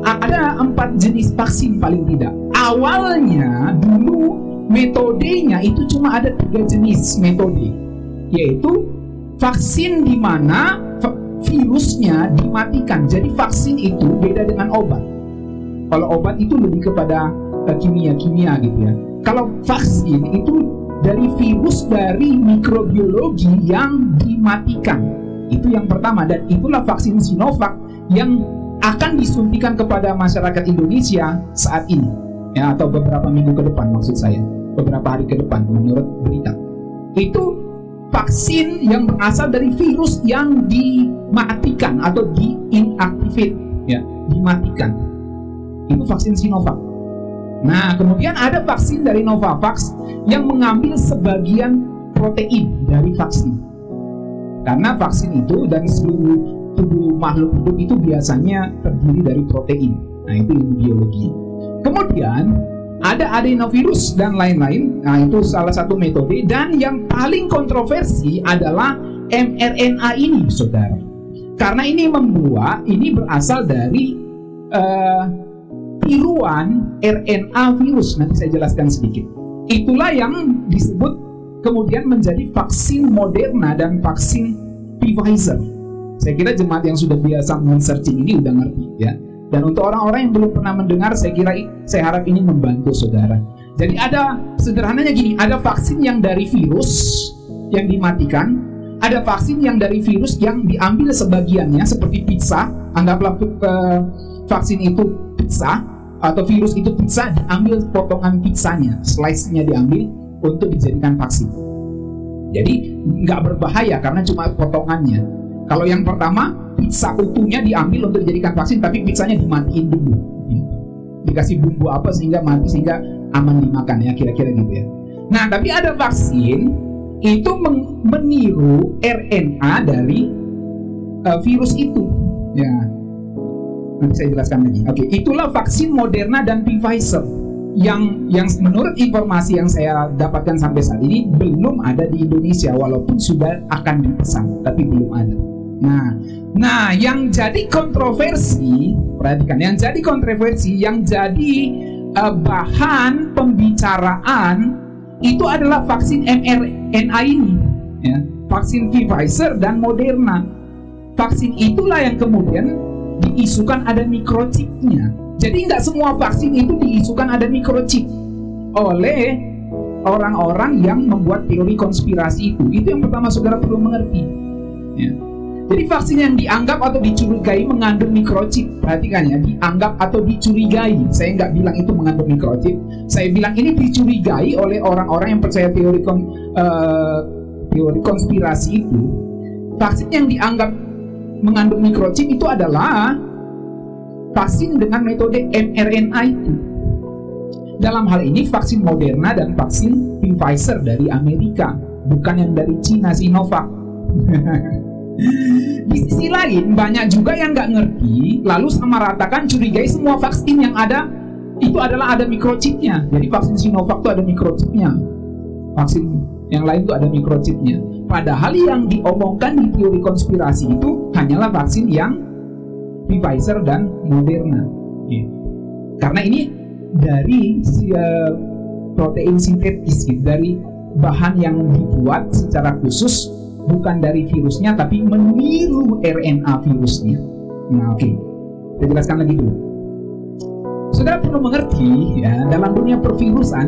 ada 4 jenis vaksin paling tidak. Awalnya dulu metodenya itu cuma ada 3 jenis metode. yaitu vaksin di mana virusnya dimatikan. Jadi vaksin itu beda dengan obat. Kalau obat itu lebih kepada kimia-kimia gitu ya. Kalau vaksin itu dari virus, dari mikrobiologi yang dimatikan. Itu yang pertama, dan itulah vaksin Sinovac yang akan disuntikan kepada masyarakat Indonesia saat ini ya, atau beberapa minggu ke depan, maksud saya beberapa hari ke depan menurut berita. Itu vaksin yang berasal dari virus yang dimatikan atau di-inactivate ya, dimatikan. Itu vaksin Sinovac. Nah, kemudian ada vaksin dari Novavax yang mengambil sebagian protein dari vaksin. Karena vaksin itu dan seluruh tubuh makhluk hidup itu biasanya terdiri dari protein. Nah, itu ilmu biologi. Kemudian ada adenovirus dan lain-lain. Nah, itu salah satu metode. Dan yang paling kontroversi adalah mRNA ini, saudara. Karena ini berasal dari tiruan RNA virus. Nanti saya jelaskan sedikit. Itulah yang disebut kemudian menjadi vaksin Moderna dan vaksin Pfizer. Saya kira jemaat yang sudah biasa men-searching ini udah ngerti ya. Dan untuk orang-orang yang belum pernah mendengar, saya harap ini membantu saudara. Jadi ada, sederhananya gini, ada vaksin yang dari virus yang dimatikan, ada vaksin yang dari virus yang diambil sebagiannya seperti pizza. Anggaplah vaksin itu pizza, atau virus itu pizza, diambil potongan pizzanya, slice-nya diambil untuk dijadikan vaksin. Jadi nggak berbahaya karena cuma potongannya. Kalau yang pertama, pizza utuhnya diambil untuk dijadikan vaksin, tapi pizzanya dimatiin dulu, dikasih bumbu apa sehingga mati, sehingga aman dimakan ya, kira-kira gitu ya. Nah, tapi ada vaksin itu meniru RNA dari virus itu ya. Nanti saya jelaskan lagi. Oke, itulah vaksin Moderna dan Pfizer yang menurut informasi yang saya dapatkan sampai saat ini belum ada di Indonesia, walaupun sudah akan dipesan, tapi belum ada. Nah, yang jadi kontroversi, perhatikan, yang jadi kontroversi, yang jadi bahan pembicaraan itu adalah vaksin mRNA ini, ya, vaksin Pfizer dan Moderna. Vaksin itulah yang kemudian diisukan ada microchipnya. Jadi nggak semua vaksin itu diisukan ada microchip oleh orang-orang yang membuat teori konspirasi itu. Itu yang pertama saudara perlu mengerti ya. Jadi vaksin yang dianggap atau dicurigai mengandung microchip, perhatikan ya, dianggap atau dicurigai. Saya nggak bilang itu mengandung microchip, saya bilang ini dicurigai oleh orang-orang yang percaya teori konspirasi itu. Vaksin yang dianggap mengandung microchip itu adalah vaksin dengan metode mRNA itu. Dalam hal ini vaksin Moderna dan vaksin Pfizer dari Amerika, bukan yang dari Cina, Sinovac. Di sisi lain banyak juga yang nggak ngerti, lalu sama ratakan curigai semua vaksin yang ada itu adalah ada microchipnya. Jadi vaksin Sinovac itu ada microchipnya, vaksin yang lain itu ada microchipnya. Padahal yang diomongkan di teori konspirasi itu hanyalah vaksin yang Pfizer dan Moderna. Karena ini dari protein sintetis, dari bahan yang dibuat secara khusus, bukan dari virusnya, tapi meniru RNA virusnya. Nah, oke, saya jelaskan lagi dulu. Saudara perlu mengerti ya, dalam dunia pervirusan,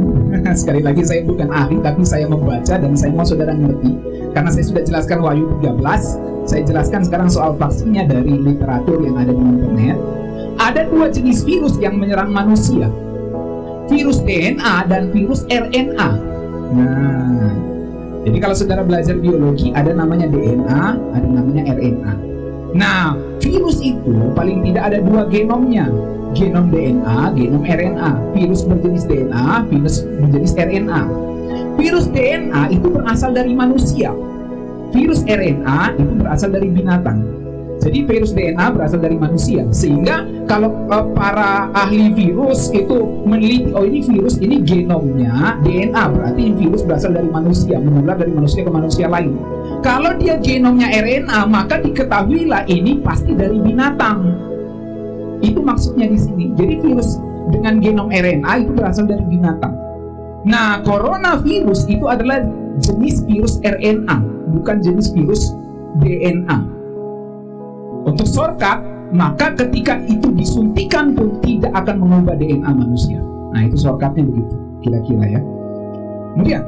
sekali lagi saya bukan ahli, tapi saya membaca dan saya mau saudara mengerti, karena saya sudah jelaskan Wahyu 13, saya jelaskan sekarang soal vaksinnya dari literatur yang ada di internet. Ada dua jenis virus yang menyerang manusia, virus DNA dan virus RNA. Nah, jadi kalau saudara belajar biologi, ada namanya DNA, ada namanya RNA. Nah, virus itu paling tidak ada dua genomnya, genom DNA, genom RNA. Virus berjenis DNA, virus berjenis RNA. Virus DNA itu berasal dari manusia, virus RNA itu berasal dari binatang. Jadi virus DNA berasal dari manusia, sehingga kalau para ahli virus itu meneliti, oh ini virus, ini genomnya DNA, berarti ini virus berasal dari manusia, menular dari manusia ke manusia lain. Kalau dia genomnya RNA, maka diketahuilah ini pasti dari binatang. Itu maksudnya di sini. Jadi virus dengan genom RNA itu berasal dari binatang. Nah, coronavirus itu adalah jenis virus RNA. bukan jenis virus DNA. Untuk shortcut, maka ketika itu disuntikan pun tidak akan mengubah DNA manusia. Nah, itu shortcutnya begitu, kira-kira ya. Kemudian,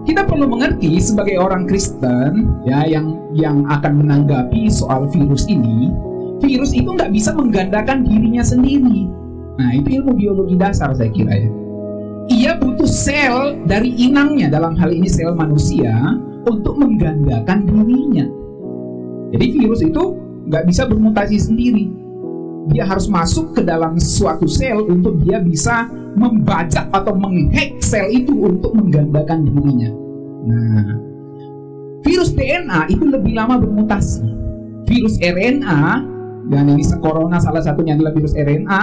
kita perlu mengerti sebagai orang Kristen ya yang akan menanggapi soal virus ini, virus itu nggak bisa menggandakan dirinya sendiri. Nah, itu ilmu biologi dasar saya kira ya. Ia butuh sel dari inangnya, dalam hal ini sel manusia, untuk menggandakan dirinya. Jadi virus itu nggak bisa bermutasi sendiri. Dia harus masuk ke dalam suatu sel untuk dia bisa membajak atau menghack sel itu untuk menggandakan dirinya. Nah, virus DNA itu lebih lama bermutasi. Virus RNA, dan ini corona salah satunya adalah virus RNA,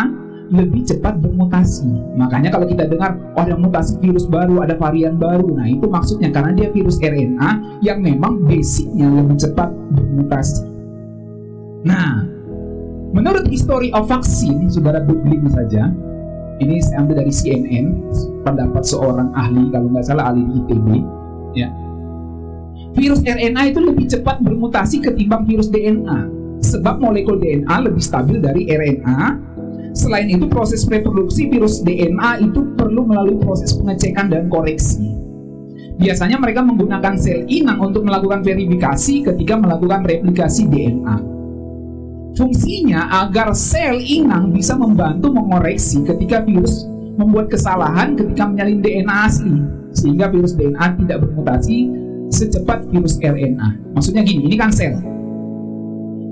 lebih cepat bermutasi. Makanya kalau kita dengar, oh ada mutasi virus baru, ada varian baru, nah itu maksudnya karena dia virus RNA yang memang basicnya lebih cepat bermutasi. Nah, menurut History of Vaccine, saudara googling saja, ini saya ambil dari CNN, pendapat seorang ahli, kalau nggak salah ahli di ITB, ya. Virus RNA itu lebih cepat bermutasi ketimbang virus DNA, sebab molekul DNA lebih stabil dari RNA. Selain itu, proses reproduksi virus DNA itu perlu melalui proses pengecekan dan koreksi. Biasanya mereka menggunakan sel inang untuk melakukan verifikasi ketika melakukan replikasi DNA. Fungsinya agar sel inang bisa membantu mengoreksi ketika virus membuat kesalahan ketika menyalin DNA asli, sehingga virus DNA tidak bermutasi secepat virus RNA. Maksudnya gini, ini kan sel,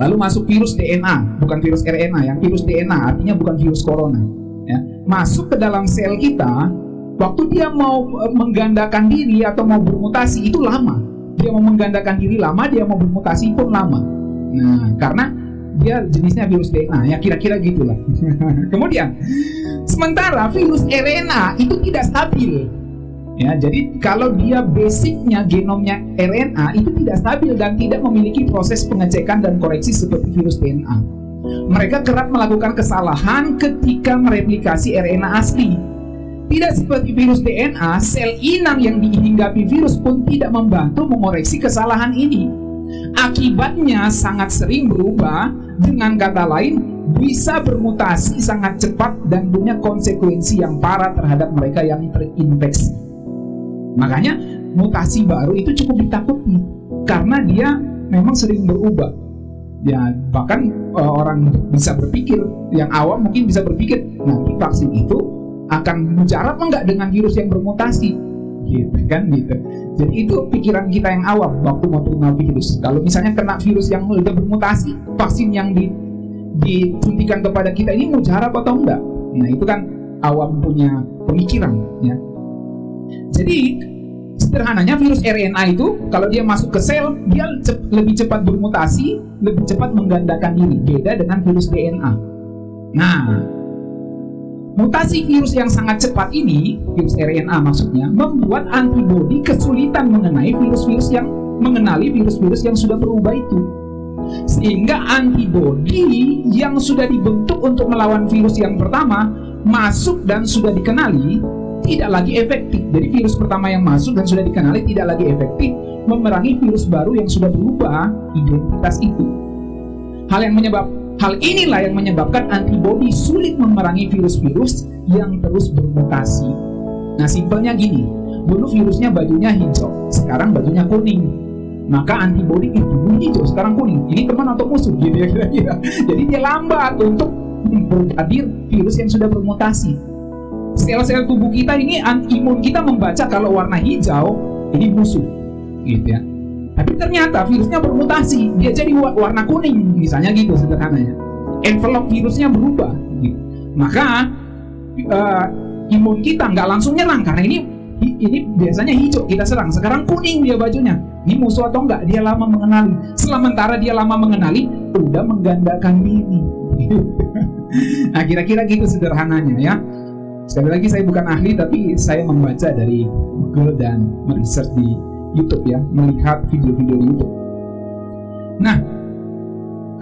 lalu masuk virus DNA, bukan virus RNA, yang virus DNA artinya bukan virus corona ya. Masuk ke dalam sel kita, waktu dia mau menggandakan diri atau mau bermutasi itu lama. Dia mau menggandakan diri lama, dia mau bermutasi pun lama. Nah, karena dia jenisnya virus DNA, ya kira-kira gitulah. Kemudian, sementara virus RNA itu tidak stabil. Ya, jadi kalau dia basicnya genomnya RNA itu tidak stabil dan tidak memiliki proses pengecekan dan koreksi seperti virus DNA. Mereka kerap melakukan kesalahan ketika mereplikasi RNA asli. Tidak seperti virus DNA, sel inang yang dihinggapi virus pun tidak membantu mengoreksi kesalahan ini. Akibatnya sangat sering berubah, dengan kata lain bisa bermutasi sangat cepat dan punya konsekuensi yang parah terhadap mereka yang terinfeksi. Makanya mutasi baru itu cukup ditakuti karena dia memang sering berubah. Ya, bahkan orang bisa berpikir, yang awam mungkin bisa berpikir, nanti vaksin itu akan mujarab enggak dengan virus yang bermutasi, gitu kan, gitu. Jadi itu pikiran kita yang awam waktu mau terima virus. Kalau misalnya kena virus yang udah bermutasi, vaksin yang disuntikan kepada kita ini mujarab atau enggak? Nah, itu kan awam punya pemikiran, ya. Jadi sederhananya virus RNA itu kalau dia masuk ke sel, dia lebih cepat bermutasi, lebih cepat menggandakan diri, beda dengan virus DNA. Nah, mutasi virus yang sangat cepat ini, virus RNA maksudnya, membuat antibodi kesulitan mengenali virus-virus yang sudah berubah itu. Sehingga antibodi yang sudah dibentuk untuk melawan virus yang pertama masuk dan sudah dikenali tidak lagi efektif. Jadi virus pertama yang masuk dan sudah dikenali tidak lagi efektif memerangi virus baru yang sudah berubah identitas itu. Hal inilah yang menyebabkan antibodi sulit memerangi virus-virus yang terus bermutasi. Nah, simpelnya gini, dulu virusnya bajunya hijau, sekarang bajunya kuning. Maka antibodi itu dulu hijau, sekarang kuning. Ini teman atau musuh, gitu ya kira-kira. Jadi dia lambat untuk menghadir virus yang sudah bermutasi. Sel-sel tubuh kita ini, imun kita membaca kalau warna hijau ini musuh, gitu ya. Tapi ternyata virusnya bermutasi, dia jadi warna kuning, misalnya gitu sederhananya. Envelope virusnya berubah, gitu. Maka imun kita nggak langsung nyerang karena ini biasanya hijau kita serang, sekarang kuning dia bajunya. Ini musuh atau enggak? Dia lama mengenali. Sementara dia lama mengenali, udah menggandakan diri. Nah, kira-kira gitu sederhananya ya. Sekali lagi saya bukan ahli, tapi saya membaca dari Google dan meresearch di YouTube ya, melihat video-video di YouTube. Nah,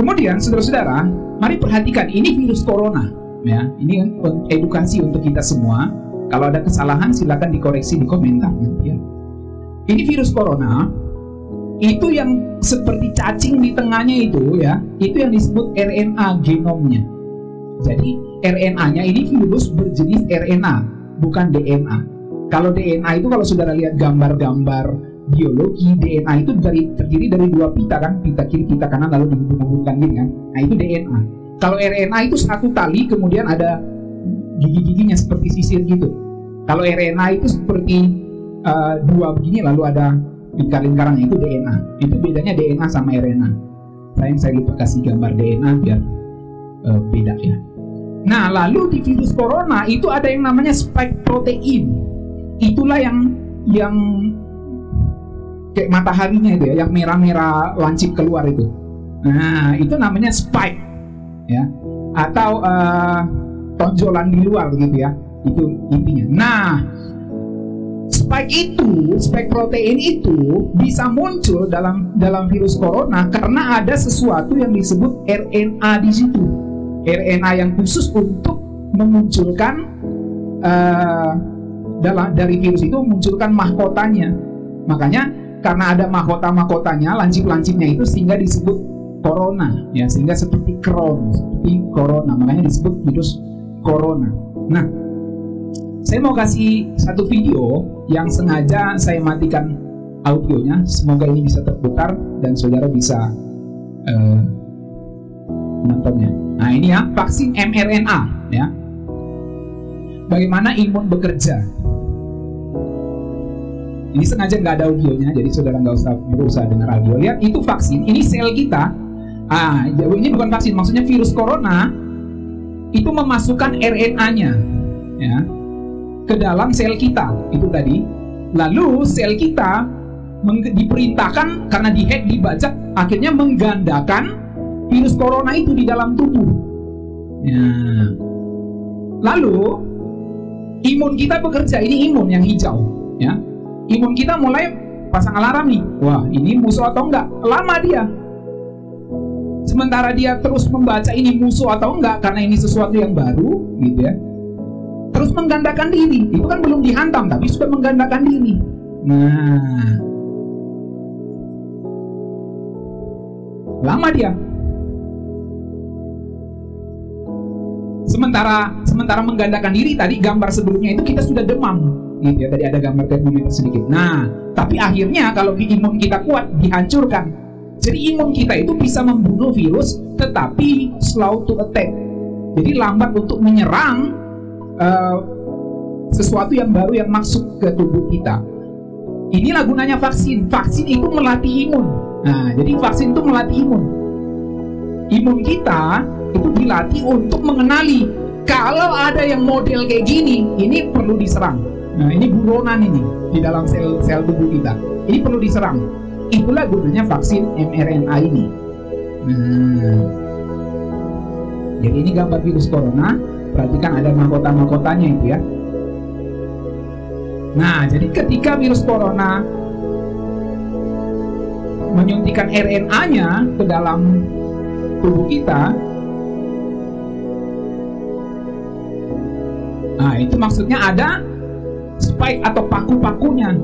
kemudian saudara-saudara, mari perhatikan ini virus corona ya. Ini edukasi untuk kita semua. Kalau ada kesalahan silakan dikoreksi di komentar ya. Ini virus corona, itu yang seperti cacing di tengahnya itu ya, itu yang disebut RNA genomnya. Jadi RNA-nya ini virus berjenis RNA, bukan DNA. Kalau DNA itu kalau saudara lihat gambar-gambar biologi, DNA itu terdiri dari dua pita kan, pita kiri, pita kanan, lalu dihubung-hubungkan gini kan. Nah itu DNA. Kalau RNA itu satu tali, kemudian ada gigi-giginya seperti sisir gitu. Kalau RNA itu seperti dua begini, lalu ada lingkar-lingkarannya, itu DNA. Itu bedanya DNA sama RNA. Saya lupa kasih gambar DNA biar beda ya. Nah lalu di virus corona itu ada yang namanya spike protein. Itulah yang kayak mataharinya itu ya, yang merah-merah lancip keluar itu. Nah itu namanya spike ya, atau tonjolan di luar begitu ya, itu intinya. Nah spike protein itu bisa muncul dalam virus corona karena ada sesuatu yang disebut RNA di situ. RNA yang khusus untuk memunculkan dari virus itu memunculkan mahkotanya. Makanya karena ada mahkotanya, lancip-lancipnya itu sehingga disebut corona ya, sehingga seperti crown, seperti corona, makanya disebut virus corona. Nah, saya mau kasih satu video yang sengaja saya matikan audionya, semoga ini bisa terputar dan saudara bisa menontonnya. Nah ini ya, vaksin mRNA ya, bagaimana imun bekerja. Ini sengaja nggak ada audionya, jadi saudara nggak usah berusaha dengar audio. Lihat, itu vaksin, ini sel kita. Ini bukan vaksin, maksudnya virus corona itu memasukkan RNA-nya ya ke dalam sel kita itu tadi. Lalu sel kita diperintahkan karena dihack, dibajak, akhirnya menggandakan virus corona itu di dalam tubuh. Ya. Lalu imun kita bekerja, ini imun yang hijau ya. Imun kita mulai pasang alarm nih. Wah, ini musuh atau enggak? Lama dia. Sementara dia terus membaca ini musuh atau enggak, karena ini sesuatu yang baru gitu ya. Terus menggandakan diri. Itu kan belum dihantam tapi sudah menggandakan diri. Nah, lama dia. Sementara menggandakan diri, tadi gambar sebelumnya itu kita sudah demam gitu ya, tadi ada gambar termometer sedikit. Nah, tapi akhirnya kalau imun kita kuat, dihancurkan. Jadi imun kita itu bisa membunuh virus, tetapi slow to attack. Jadi lambat untuk menyerang sesuatu yang baru yang masuk ke tubuh kita. Inilah gunanya vaksin. Vaksin itu melatih imun. Nah, jadi vaksin itu melatih imun. Imun kita itu dilatih untuk mengenali kalau ada yang model kayak gini, ini perlu diserang. Nah, ini buronan ini di dalam sel tubuh kita. Ini perlu diserang. Itulah gunanya vaksin mRNA ini. Nah, jadi ini gambar virus corona. Perhatikan ada mahkota-mahkotanya itu ya. Nah, jadi ketika virus corona menyuntikkan RNA-nya ke dalam tubuh kita, nah itu maksudnya ada spike atau paku-pakunya.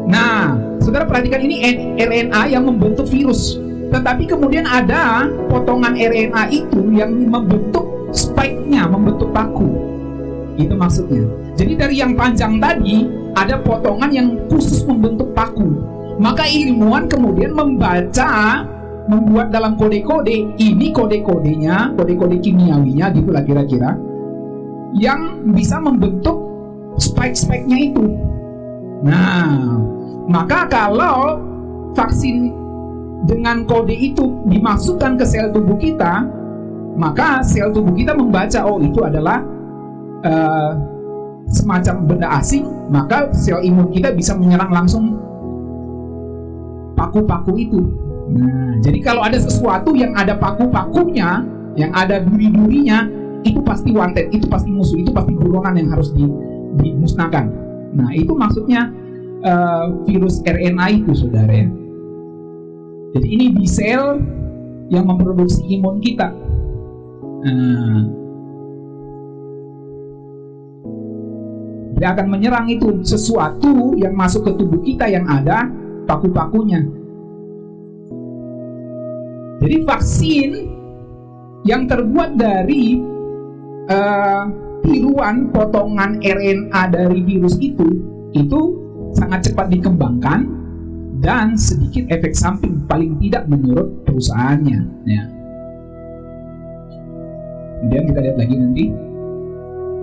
Nah, saudara perhatikan, ini RNA yang membentuk virus, tetapi kemudian ada potongan RNA itu yang membentuk spike-nya, membentuk paku. Itu maksudnya. Jadi dari yang panjang tadi ada potongan yang khusus membentuk paku. Maka ilmuwan kemudian membuat dalam kode-kode, ini kode-kodenya, kode-kode kimiawinya gitulah kira-kira, yang bisa membentuk spike-spike-nya itu. Nah, maka kalau vaksin dengan kode itu dimasukkan ke sel tubuh kita, maka sel tubuh kita membaca, oh itu adalah semacam benda asing, maka sel imun kita bisa menyerang langsung paku-paku itu. Nah, jadi kalau ada sesuatu yang ada paku-pakunya, yang ada duri-durinya, itu pasti wanted, itu pasti musuh, itu pasti buronan yang harus dimusnahkan. Nah, itu maksudnya virus RNA itu, saudara ya. Jadi ini di sel yang memproduksi imun kita. Dia akan menyerang itu sesuatu yang masuk ke tubuh kita yang ada paku-pakunya. Jadi vaksin yang terbuat dari tiruan potongan RNA dari virus itu sangat cepat dikembangkan dan sedikit efek samping, paling tidak menurut perusahaannya. Ya. Kemudian kita lihat lagi nanti,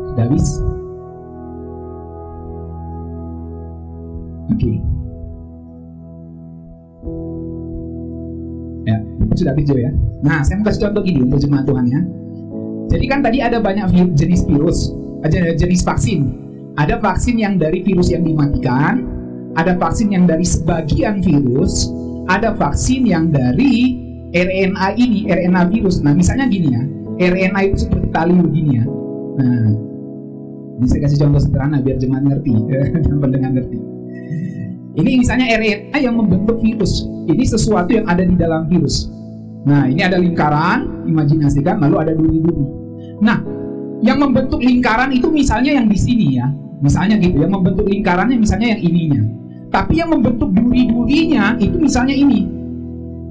sudah habis. Oke. Ya, sudah habis ya. Nah, saya mau kasih contoh gini untuk jemaat Tuhan ya. Jadi kan tadi ada banyak jenis virus, jenis vaksin. Ada vaksin yang dari virus yang dimatikan, ada vaksin yang dari sebagian virus, ada vaksin yang dari RNA ini, RNA virus. Nah, misalnya gini ya, RNA itu seperti tali begini ya. Nah, ini saya kasih contoh sederhana biar jemaat ngerti, dan pendengar ngerti. Ini misalnya RNA yang membentuk virus. Ini sesuatu yang ada di dalam virus. Nah, ini ada lingkaran, imajinasikan, lalu ada duri-duri. Nah, yang membentuk lingkaran itu misalnya yang di sini ya. Misalnya gitu, yang membentuk lingkarannya misalnya yang ininya. Tapi yang membentuk duri-durinya itu misalnya ini.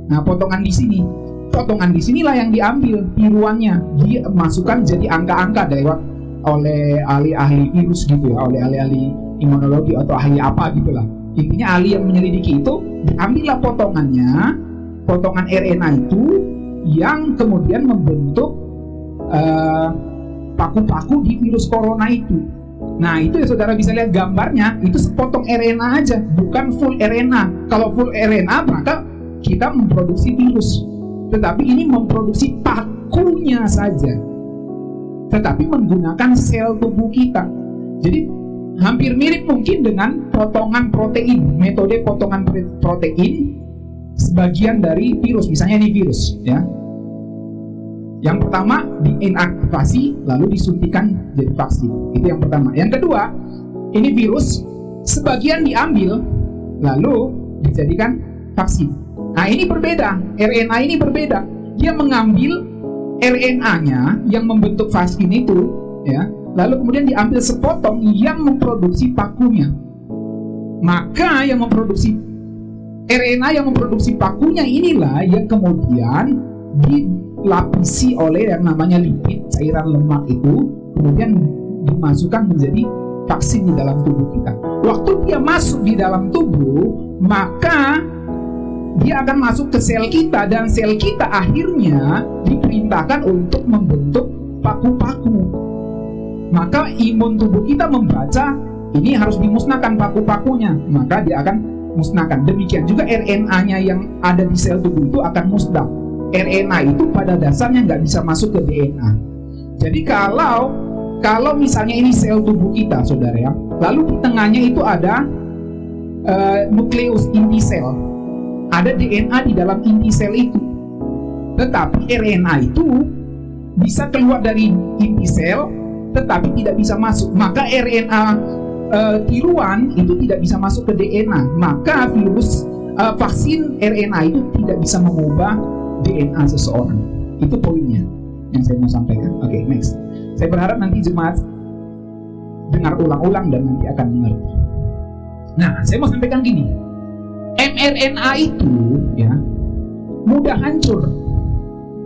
Nah, potongan di sini. Potongan di sinilah yang diambil tiruannya. Dimasukkan jadi angka-angka oleh ahli-ahli virus gitu ya, oleh ahli-ahli imunologi atau ahli apa gitulah. Intinya ahli yang menyelidiki itu, diambillah potongannya, potongan RNA itu yang kemudian membentuk paku-paku di virus corona itu. Nah, itu ya saudara bisa lihat gambarnya, itu sepotong RNA aja, bukan full RNA. Kalau full RNA maka kita memproduksi virus, tetapi ini memproduksi pakunya saja, tetapi menggunakan sel tubuh kita. Jadi hampir mirip mungkin dengan potongan protein, metode potongan protein sebagian dari virus. Misalnya ini virus ya. Yang pertama diinaktivasi lalu disuntikan jadi vaksin. Itu yang pertama. Yang kedua, ini virus sebagian diambil lalu dijadikan vaksin. Nah, ini berbeda. RNA ini berbeda. Dia mengambil RNA-nya yang membentuk vaksin itu ya, lalu kemudian diambil sepotong yang memproduksi pakunya. Maka yang memproduksi RNA yang memproduksi pakunya inilah yang kemudian dilapisi oleh yang namanya lipid, cairan lemak itu, kemudian dimasukkan menjadi vaksin di dalam tubuh kita. Waktu dia masuk di dalam tubuh, maka dia akan masuk ke sel kita, dan sel kita akhirnya diperintahkan untuk membentuk paku-paku. Maka imun tubuh kita membaca ini harus dimusnahkan paku-pakunya, maka dia akan musnahkan. Demikian juga RNA-nya yang ada di sel tubuh itu akan musnah. RNA itu pada dasarnya nggak bisa masuk ke DNA. Jadi kalau misalnya ini sel tubuh kita, saudara ya, lalu di tengahnya itu ada nukleus inti sel, ada DNA di dalam inti sel itu. Tetapi RNA itu bisa keluar dari inti sel, tetapi tidak bisa masuk. Maka RNA tiruan itu tidak bisa masuk ke DNA. Maka vaksin RNA itu tidak bisa mengubah DNA seseorang. Itu poinnya yang saya mau sampaikan. Oke, next. Saya berharap nanti jemaat dengar ulang-ulang dan nanti akan mengerti. Nah, saya mau sampaikan gini. mRNA itu ya mudah hancur.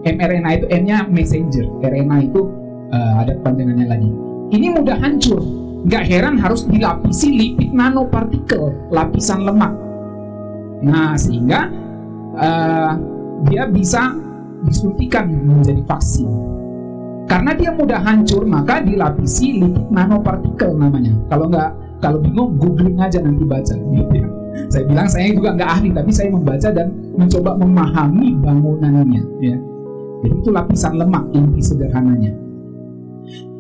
mRNA itu N-nya messenger, RNA itu ada kepanjangannya lagi. Ini mudah hancur. Gak heran harus dilapisi lipid nanopartikel, lapisan lemak. Nah, sehingga dia bisa disuntikan menjadi vaksin. Karena dia mudah hancur, maka dilapisi lipid nanopartikel namanya. Kalau bingung, googling aja nanti baca. Gitu ya. Saya bilang saya juga nggak ahli, tapi saya membaca dan mencoba memahami bangunannya. Ya. Jadi itu lapisan lemak, inti sederhananya.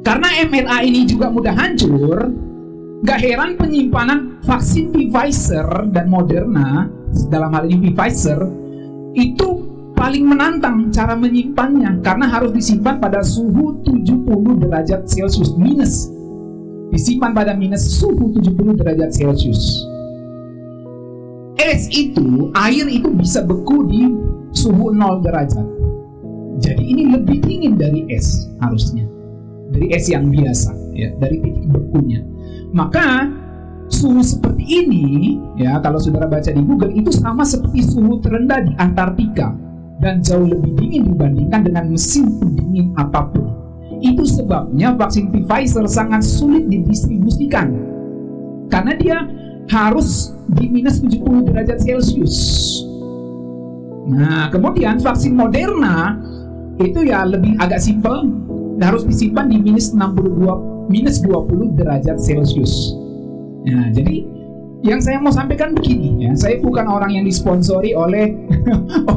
Karena mRNA ini juga mudah hancur, gak heran penyimpanan vaksin Pfizer dan Moderna, dalam hal ini Pfizer, itu paling menantang cara menyimpannya, karena harus disimpan pada suhu 70 derajat Celcius minus. Disimpan pada minus suhu 70 derajat Celcius. Es itu, air itu bisa beku di suhu 0 derajat. Jadi ini lebih dingin dari es harusnya. Dari es yang biasa, ya, dari titik bekunya. Maka suhu seperti ini, ya kalau saudara baca di Google, itu sama seperti suhu terendah di Antartika dan jauh lebih dingin dibandingkan dengan mesin pendingin apapun. Itu sebabnya vaksin Pfizer sangat sulit didistribusikan karena dia harus di minus 70 derajat Celcius. Nah, kemudian vaksin Moderna itu ya lebih agak simpel, harus disimpan di minus 20 derajat Celcius. Nah, jadi yang saya mau sampaikan begini, ya, saya bukan orang yang disponsori oleh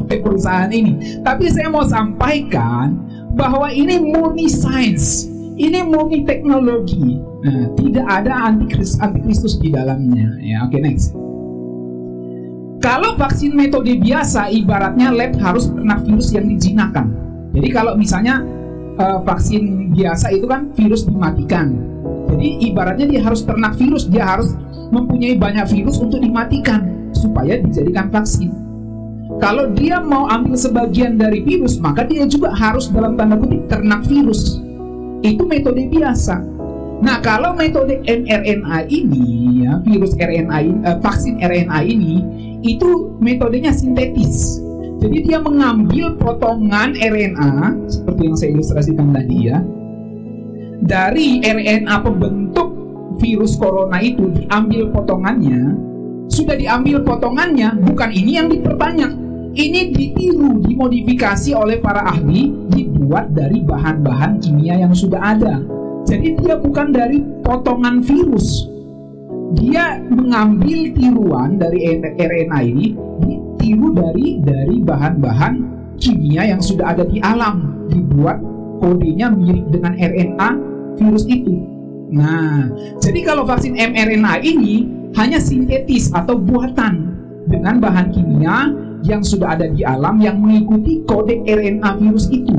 perusahaan ini, tapi saya mau sampaikan bahwa ini murni sains, ini murni teknologi. Nah, tidak ada antikristus di dalamnya. Ya, oke, next. Kalau vaksin metode biasa, ibaratnya lab harus ternak virus yang dijinakan. Jadi kalau misalnya vaksin biasa itu kan virus dimatikan. Jadi ibaratnya dia harus ternak virus, dia harus mempunyai banyak virus untuk dimatikan supaya dijadikan vaksin. Kalau dia mau ambil sebagian dari virus, maka dia juga harus dalam tanda kutip ternak virus. Itu metode biasa. Nah, kalau metode mRNA ini, ya, virus RNA, vaksin RNA ini, itu metodenya sintetis. Jadi dia mengambil potongan RNA seperti yang saya ilustrasikan tadi, ya, dari RNA pembentuk virus corona itu diambil potongannya. Sudah diambil potongannya, bukan ini yang diperbanyak, ini ditiru, dimodifikasi oleh para ahli, dibuat dari bahan-bahan kimia yang sudah ada. Jadi dia bukan dari potongan virus, dia mengambil tiruan dari RNA ini, ditiru dari bahan-bahan kimia yang sudah ada di alam, dibuat kodenya mirip dengan RNA virus itu. Nah, jadi kalau vaksin mRNA ini hanya sintetis atau buatan dengan bahan kimia yang sudah ada di alam yang mengikuti kode RNA virus itu.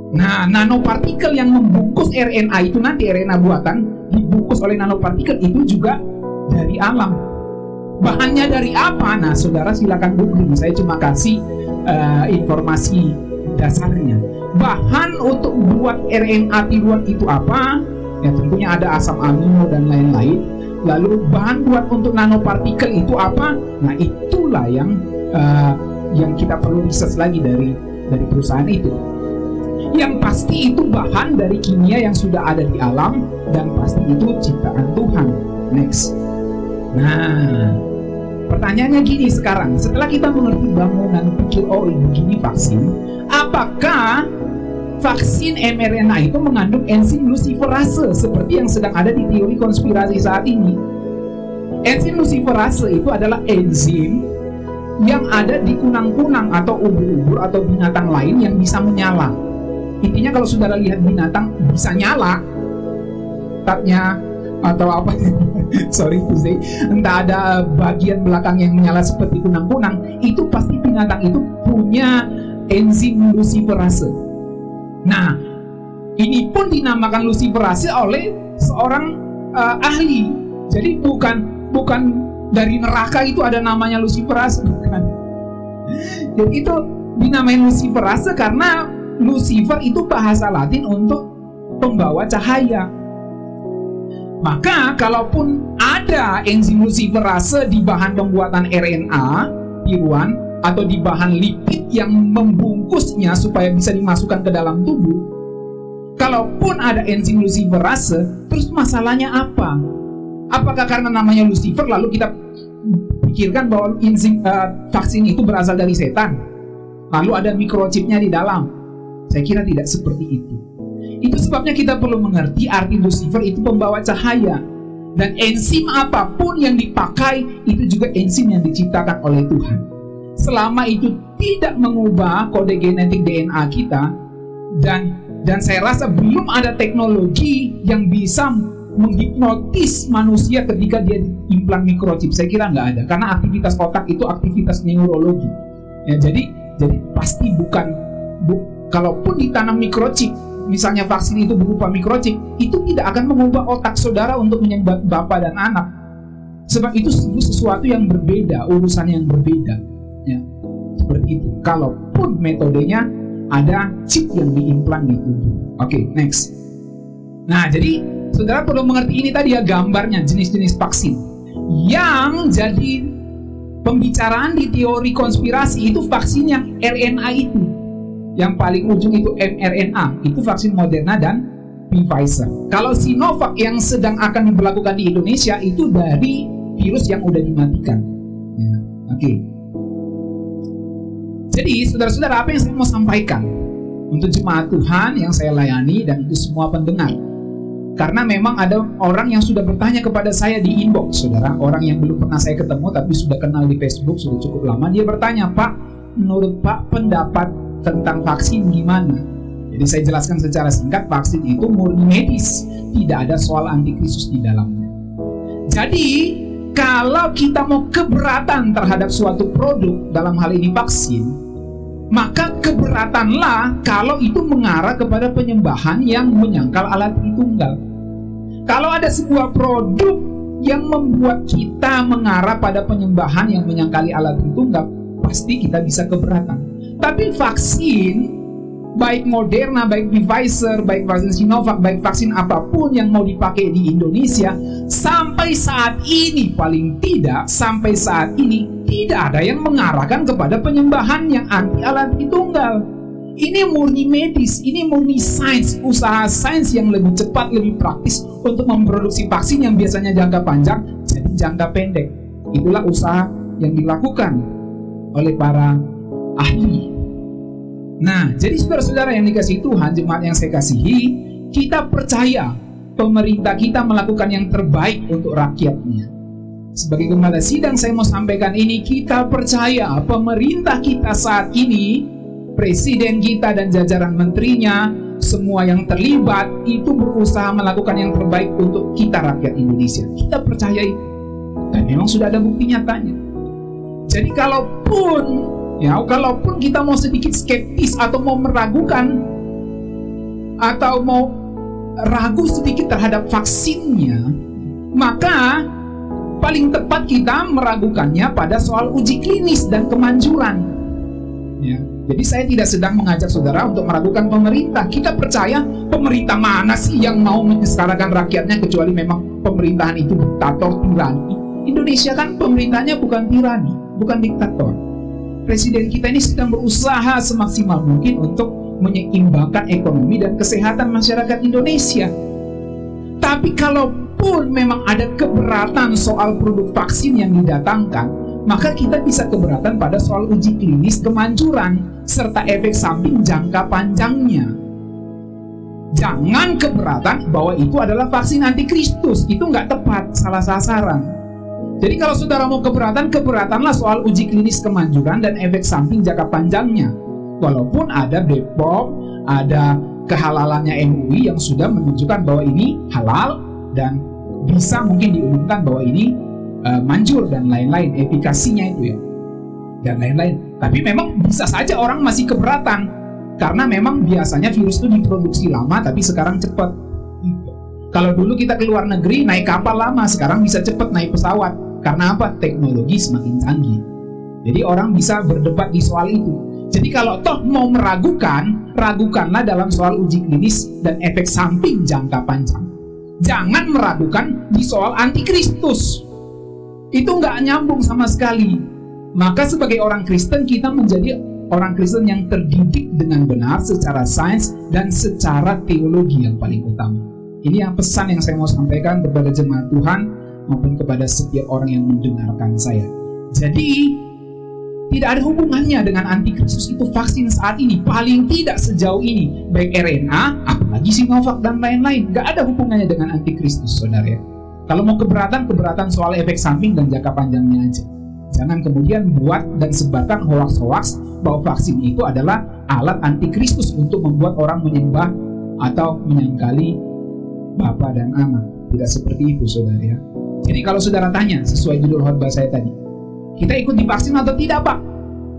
Nah, nanopartikel yang membungkus RNA itu nanti, RNA buatan dibungkus oleh nanopartikel itu juga dari alam. Bahannya dari apa? Nah, saudara silakan googling. Saya cuma kasih informasi dasarnya. Bahan untuk buat RNA tiruan itu apa? Ya, tentunya ada asam amino dan lain-lain. Lalu bahan buat untuk nanopartikel itu apa? Nah, itulah yang kita perlu research lagi dari perusahaan itu. Yang pasti itu bahan dari kimia yang sudah ada di alam, dan pasti itu ciptaan Tuhan. Next. Nah, pertanyaannya gini sekarang, setelah kita mengerti bangunan pikir, oh begini vaksin, apakah vaksin mRNA itu mengandung enzim luciferase seperti yang sedang ada di teori konspirasi saat ini? Enzim luciferase itu adalah enzim yang ada di kunang-kunang atau ubur-ubur atau binatang lain yang bisa menyala. Intinya kalau saudara lihat binatang bisa nyala, tatnya atau apa, sorry to say, entah ada bagian belakang yang menyala seperti kunang-kunang, itu pasti binatang itu punya enzim luciferase. Nah, ini pun dinamakan luciferase oleh seorang ahli. Jadi bukan dari neraka itu ada namanya luciferase, bukan. Jadi itu dinamain luciferase karena Lucifer itu bahasa Latin untuk pembawa cahaya. Maka kalaupun ada enzim luciferase di bahan pembuatan RNA tiruan atau di bahan lipid yang membungkusnya supaya bisa dimasukkan ke dalam tubuh, kalaupun ada enzim luciferase, terus masalahnya apa? Apakah karena namanya Lucifer lalu kita pikirkan bahwa enzim vaksin itu berasal dari setan, lalu ada microchipnya di dalam? Saya kira tidak seperti itu. Itu sebabnya kita perlu mengerti arti Lucifer itu pembawa cahaya. Dan enzim apapun yang dipakai itu juga enzim yang diciptakan oleh Tuhan. Selama itu tidak mengubah kode genetik DNA kita, dan saya rasa belum ada teknologi yang bisa menghipnotis manusia ketika dia diimplan microchip. Saya kira nggak ada, karena aktivitas otak itu aktivitas neurologi. Ya, jadi pasti kalaupun ditanam microchip, misalnya vaksin itu berupa microchip, itu tidak akan mengubah otak saudara untuk menyebut bapak dan anak. Sebab itu sesuatu yang berbeda, urusan yang berbeda. Ya, seperti itu. Kalaupun metodenya ada chip yang diimplan di tubuh. Oke, next. Nah, jadi Saudara perlu mengerti ini tadi ya, gambarnya jenis-jenis vaksin. Yang jadi pembicaraan di teori konspirasi itu vaksin yang RNA itu. Yang paling ujung itu mRNA, itu vaksin Moderna dan Pfizer. Kalau Sinovac yang sedang akan diberlakukan di Indonesia itu dari virus yang udah dimatikan. Ya, oke. Jadi saudara-saudara, apa yang saya mau sampaikan untuk jemaat Tuhan yang saya layani dan itu semua pendengar? Karena memang ada orang yang sudah bertanya kepada saya di inbox, saudara. Orang yang belum pernah saya ketemu tapi sudah kenal di Facebook sudah cukup lama. Dia bertanya, Pak, menurut Pak pendapat tentang vaksin gimana? Jadi saya jelaskan secara singkat, vaksin itu murni medis, tidak ada soal antikristus di dalamnya. Jadi kalau kita mau keberatan terhadap suatu produk, dalam hal ini vaksin, maka keberatanlah kalau itu mengarah kepada penyembahan yang menyangkal alat tritunggal. Kalau ada sebuah produk yang membuat kita mengarah pada penyembahan yang menyangkali alat tritunggal, pasti kita bisa keberatan. Tapi vaksin, baik Moderna, baik Pfizer, baik vaksin Sinovac, baik vaksin apapun yang mau dipakai di Indonesia, sampai saat ini, paling tidak sampai saat ini, tidak ada yang mengarahkan kepada penyembahan yang anti alat tritunggal. Ini murni medis, ini murni sains, usaha sains yang lebih cepat, lebih praktis untuk memproduksi vaksin yang biasanya jangka panjang jadi jangka pendek. Itulah usaha yang dilakukan oleh para ahli. Nah, jadi saudara-saudara yang dikasihi Tuhan, jemaat yang saya kasihi, kita percaya pemerintah kita melakukan yang terbaik untuk rakyatnya. Sebagai gembala sidang saya mau sampaikan ini, kita percaya pemerintah kita saat ini, presiden kita dan jajaran menterinya, semua yang terlibat itu berusaha melakukan yang terbaik untuk kita rakyat Indonesia. Kita percaya itu. Dan memang sudah ada bukti nyatanya. Jadi kalaupun kita mau sedikit skeptis atau mau meragukan atau mau ragu sedikit terhadap vaksinnya, maka paling tepat kita meragukannya pada soal uji klinis dan kemanjuran. Ya. Jadi saya tidak sedang mengajak saudara untuk meragukan pemerintah. Kita percaya pemerintah mana sih yang mau menyengsarakan rakyatnya kecuali memang pemerintahan itu diktator, tirani. Indonesia kan pemerintahnya bukan tirani, bukan diktator. Presiden kita ini sedang berusaha semaksimal mungkin untuk menyeimbangkan ekonomi dan kesehatan masyarakat Indonesia. Tapi kalaupun memang ada keberatan soal produk vaksin yang didatangkan, maka kita bisa keberatan pada soal uji klinis kemanjuran serta efek samping jangka panjangnya. Jangan keberatan bahwa itu adalah vaksin antikristus. Itu nggak tepat, salah sasaran. Jadi kalau saudara mau keberatan, keberatanlah soal uji klinis kemanjuran dan efek samping jangka panjangnya. Walaupun ada BPOM, ada kehalalannya MUI yang sudah menunjukkan bahwa ini halal dan bisa mungkin diumumkan bahwa ini manjur dan lain-lain, efikasinya itu ya, dan lain-lain. Tapi memang bisa saja orang masih keberatan karena memang biasanya virus itu diproduksi lama tapi sekarang cepat. Kalau dulu kita ke luar negeri naik kapal lama, sekarang bisa cepat naik pesawat. Karena apa? Teknologi semakin canggih. Jadi orang bisa berdebat di soal itu. Jadi kalau toh mau meragukan, ragukanlah dalam soal uji klinis dan efek samping jangka panjang. Jangan meragukan di soal antikristus. Itu nggak nyambung sama sekali. Maka sebagai orang Kristen, kita menjadi orang Kristen yang terdidik dengan benar secara sains dan secara teologi yang paling utama. Ini yang pesan yang saya mau sampaikan kepada jemaat Tuhan maupun kepada setiap orang yang mendengarkan saya. Jadi tidak ada hubungannya dengan antikristus itu vaksin saat ini, paling tidak sejauh ini, baik RNA, apalagi Sinovac dan lain-lain, nggak ada hubungannya dengan antikristus, saudara. Kalau mau keberatan soal efek samping dan jangka panjangnya aja. Jangan kemudian buat dan sebarkan hoaks-hoaks bahwa vaksin itu adalah alat antikristus untuk membuat orang menyembah atau menyangkali Bapa dan Anak. Tidak seperti itu, saudara ya. Jadi kalau saudara tanya sesuai judul khotbah saya tadi, kita ikut divaksin atau tidak, Pak?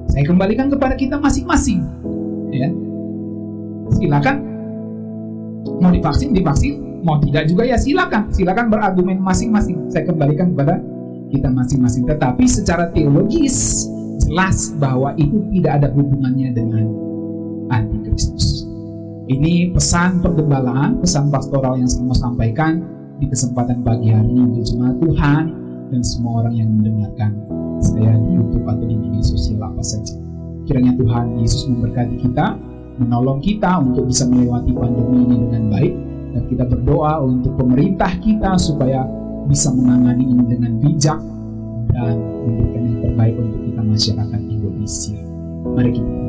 Saya kembalikan kepada kita masing-masing. Ya. Silakan. Mau divaksin, mau tidak juga ya silakan berargumen masing-masing. Saya kembalikan kepada kita masing-masing. Tetapi secara teologis jelas bahwa itu tidak ada hubungannya dengan antikristus. Ini pesan pergembalaan, pesan pastoral yang saya mau sampaikan di kesempatan pagi hari ini untuk jemaat Tuhan dan semua orang yang mendengarkan saya di YouTube atau di media sosial apa saja. Kiranya Tuhan Yesus memberkati kita, menolong kita untuk bisa melewati pandemi ini dengan baik, dan kita berdoa untuk pemerintah kita supaya bisa menangani ini dengan bijak dan memberikan yang terbaik untuk kita masyarakat Indonesia. Mari kita